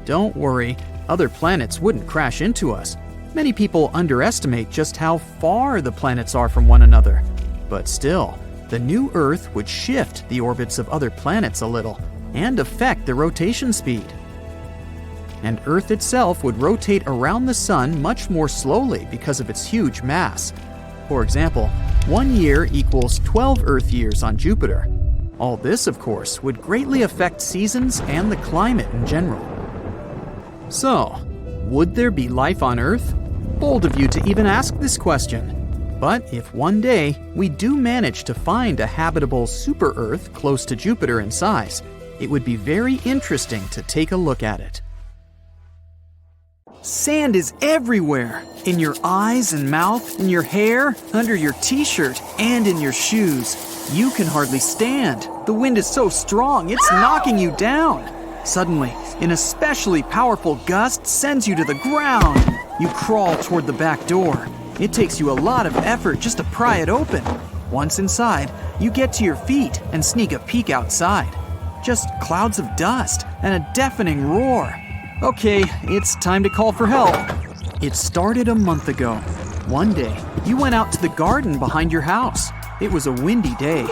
C: Don't worry, other planets wouldn't crash into us. Many people underestimate just how far the planets are from one another. But still, the new Earth would shift the orbits of other planets a little and affect the rotation speed. And Earth itself would rotate around the Sun much more slowly because of its huge mass. For example, 1 year equals 12 Earth years on Jupiter. All this, of course, would greatly affect seasons and the climate in general. So, would there be life on Earth? Bold of you to even ask this question. But if one day we do manage to find a habitable super-Earth close to Jupiter in size, it would be very interesting to take a look at it. Sand is everywhere. In your eyes and mouth, in your hair, under your t-shirt, and in your shoes. You can hardly stand. The wind is so strong, it's knocking you down. Suddenly, an especially powerful gust sends you to the ground. You crawl toward the back door. It takes you a lot of effort just to pry it open. Once inside, you get to your feet and sneak a peek outside. Just clouds of dust and a deafening roar. Okay, it's time to call for help. It started a month ago. One day, you went out to the garden behind your house. It was a windy day.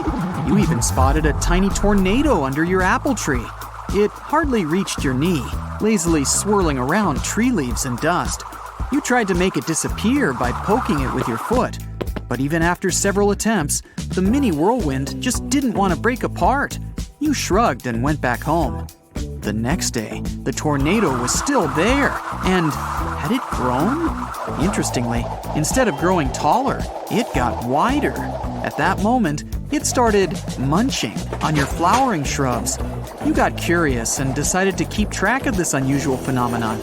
C: You even spotted a tiny tornado under your apple tree. It hardly reached your knee, lazily swirling around tree leaves and dust. You tried to make it disappear by poking it with your foot. But even after several attempts, the mini whirlwind just didn't want to break apart. You shrugged and went back home. The next day, the tornado was still there, and had it grown? Interestingly, instead of growing taller, it got wider. At that moment, it started munching on your flowering shrubs. You got curious and decided to keep track of this unusual phenomenon.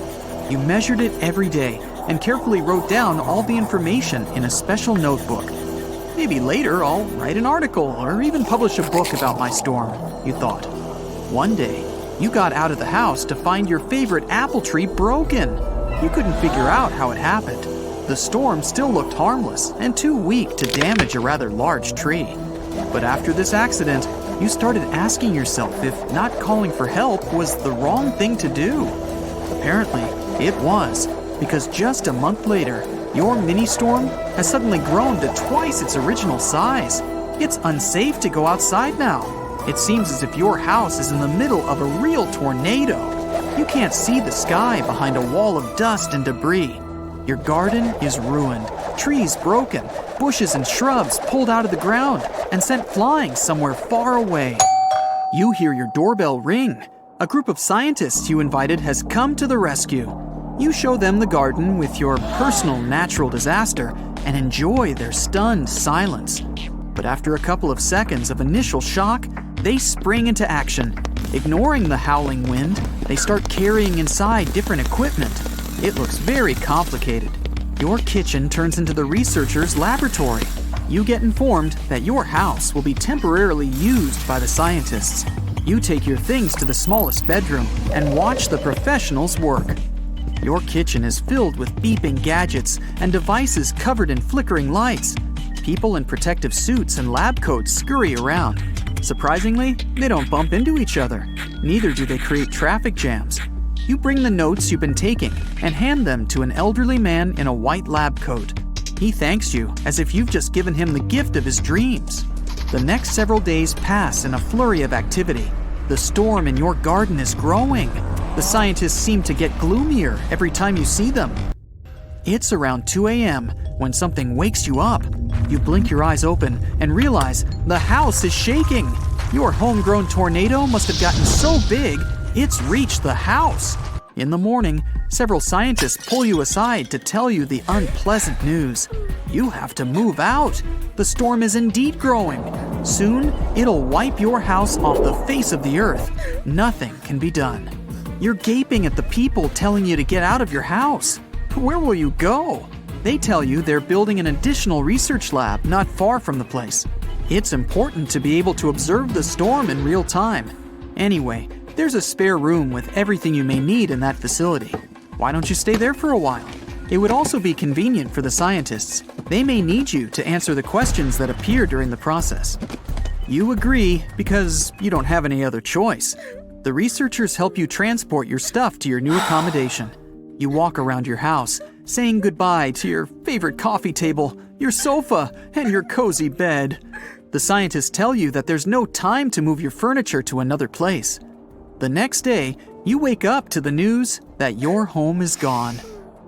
C: You measured it every day and carefully wrote down all the information in a special notebook. Maybe later I'll write an article or even publish a book about my storm, you thought. One day, you got out of the house to find your favorite apple tree broken. You couldn't figure out how it happened. The storm still looked harmless and too weak to damage a rather large tree. But after this accident, you started asking yourself if not calling for help was the wrong thing to do. Apparently, it was, because just a month later, your mini-storm has suddenly grown to twice its original size. It's unsafe to go outside now. It seems as if your house is in the middle of a real tornado. You can't see the sky behind a wall of dust and debris. Your garden is ruined, trees broken, bushes and shrubs pulled out of the ground and sent flying somewhere far away. You hear your doorbell ring. A group of scientists you invited has come to the rescue. You show them the garden with your personal natural disaster and enjoy their stunned silence. But after a couple of seconds of initial shock, they spring into action. Ignoring the howling wind, they start carrying inside different equipment. It looks very complicated. Your kitchen turns into the researchers' laboratory. You get informed that your house will be temporarily used by the scientists. You take your things to the smallest bedroom and watch the professionals work. Your kitchen is filled with beeping gadgets and devices covered in flickering lights. People in protective suits and lab coats scurry around. Surprisingly, they don't bump into each other. Neither do they create traffic jams. You bring the notes you've been taking and hand them to an elderly man in a white lab coat. He thanks you as if you've just given him the gift of his dreams. The next several days pass in a flurry of activity. The storm in your garden is growing. The scientists seem to get gloomier every time you see them. It's around 2 a.m. when something wakes you up. You blink your eyes open and realize the house is shaking. Your homegrown tornado must have gotten so big, it's reached the house. In the morning, several scientists pull you aside to tell you the unpleasant news. You have to move out. The storm is indeed growing. Soon, it'll wipe your house off the face of the earth. Nothing can be done. You're gaping at the people telling you to get out of your house. Where will you go? They tell you they're building an additional research lab not far from the place. It's important to be able to observe the storm in real time. Anyway, there's a spare room with everything you may need in that facility. Why don't you stay there for a while? It would also be convenient for the scientists. They may need you to answer the questions that appear during the process. You agree because you don't have any other choice. The researchers help you transport your stuff to your new accommodation. You walk around your house, saying goodbye to your favorite coffee table, your sofa, and your cozy bed. The scientists tell you that there's no time to move your furniture to another place. The next day, you wake up to the news that your home is gone.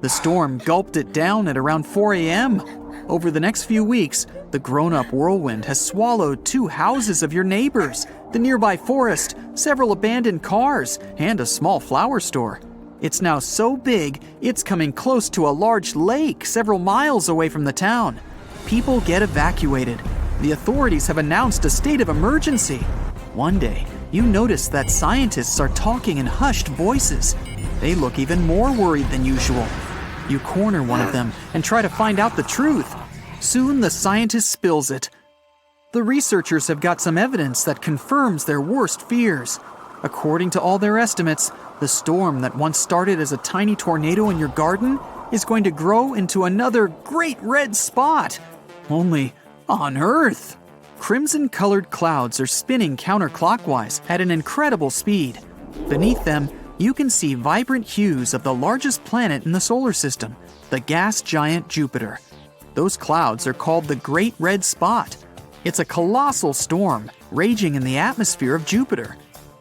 C: The storm gulped it down at around 4 a.m. Over the next few weeks, the grown-up whirlwind has swallowed 2 houses of your neighbors, the nearby forest, several abandoned cars, and a small flower store. It's now so big, it's coming close to a large lake several miles away from the town. People get evacuated. The authorities have announced a state of emergency. One day, you notice that scientists are talking in hushed voices. They look even more worried than usual. You corner one of them and try to find out the truth. Soon the scientist spills it. The researchers have got some evidence that confirms their worst fears. According to all their estimates, the storm that once started as a tiny tornado in your garden is going to grow into another great red spot. Only on Earth. Crimson-colored clouds are spinning counterclockwise at an incredible speed. Beneath them, you can see vibrant hues of the largest planet in the solar system, the gas giant Jupiter. Those clouds are called the Great Red Spot. It's a colossal storm raging in the atmosphere of Jupiter.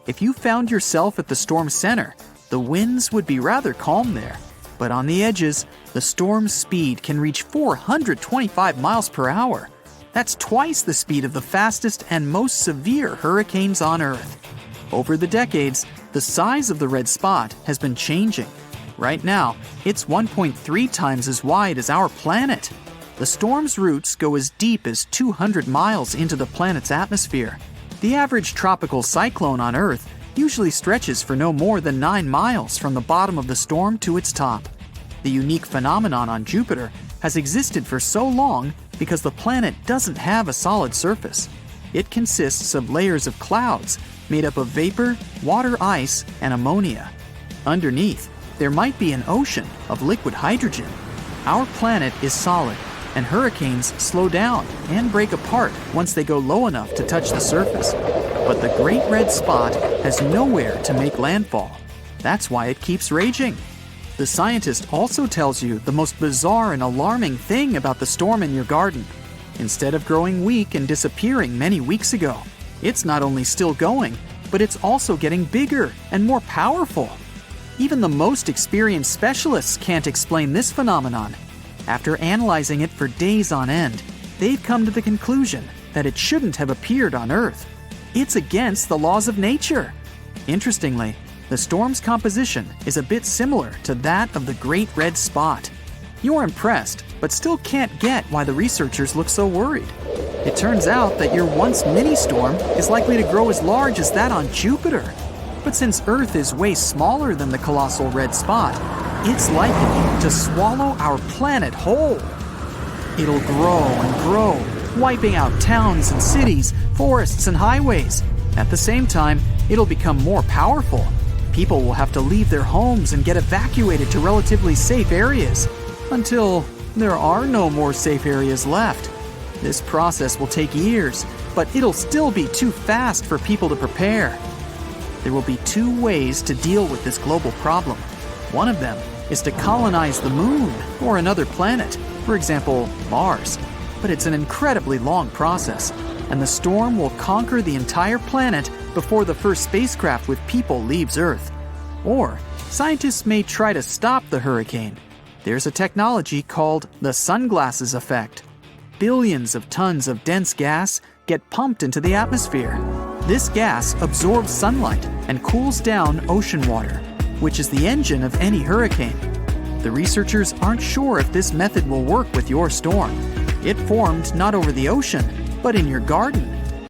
C: If you found yourself at the storm's center, the winds would be rather calm there. But on the edges, the storm's speed can reach 425 miles per hour. That's twice the speed of the fastest and most severe hurricanes on Earth. Over the decades, the size of the red spot has been changing. Right now, it's 1.3 times as wide as our planet. The storm's roots go as deep as 200 miles into the planet's atmosphere. The average tropical cyclone on Earth usually stretches for no more than 9 miles from the bottom of the storm to its top. The unique phenomenon on Jupiter has existed for so long because the planet doesn't have a solid surface. It consists of layers of clouds made up of vapor, water ice, and ammonia. Underneath, there might be an ocean of liquid hydrogen. Our planet is solid, and hurricanes slow down and break apart once they go low enough to touch the surface. But the Great Red Spot has nowhere to make landfall. That's why it keeps raging. The scientist also tells you the most bizarre and alarming thing about the storm in your garden. Instead of growing weak and disappearing many weeks ago, it's not only still going, but it's also getting bigger and more powerful. Even the most experienced specialists can't explain this phenomenon. After analyzing it for days on end, they've come to the conclusion that it shouldn't have appeared on Earth. It's against the laws of nature. Interestingly, the storm's composition is a bit similar to that of the Great Red Spot. You're impressed, but still can't get why the researchers look so worried. It turns out that your once mini-storm is likely to grow as large as that on Jupiter. But since Earth is way smaller than the colossal red spot, it's likely to swallow our planet whole. It'll grow and grow, wiping out towns and cities, forests and highways. At the same time, it'll become more powerful. People will have to leave their homes and get evacuated to relatively safe areas, until there are no more safe areas left. This process will take years, but it'll still be too fast for people to prepare. There will be two ways to deal with this global problem. One of them is to colonize the moon or another planet, for example, Mars. But it's an incredibly long process, and the storm will conquer the entire planet before the first spacecraft with people leaves Earth. Or scientists may try to stop the hurricane. There's a technology called the sunglasses effect. Billions of tons of dense gas get pumped into the atmosphere. This gas absorbs sunlight and cools down ocean water, which is the engine of any hurricane. The researchers aren't sure if this method will work with your storm. It formed not over the ocean, but in your garden.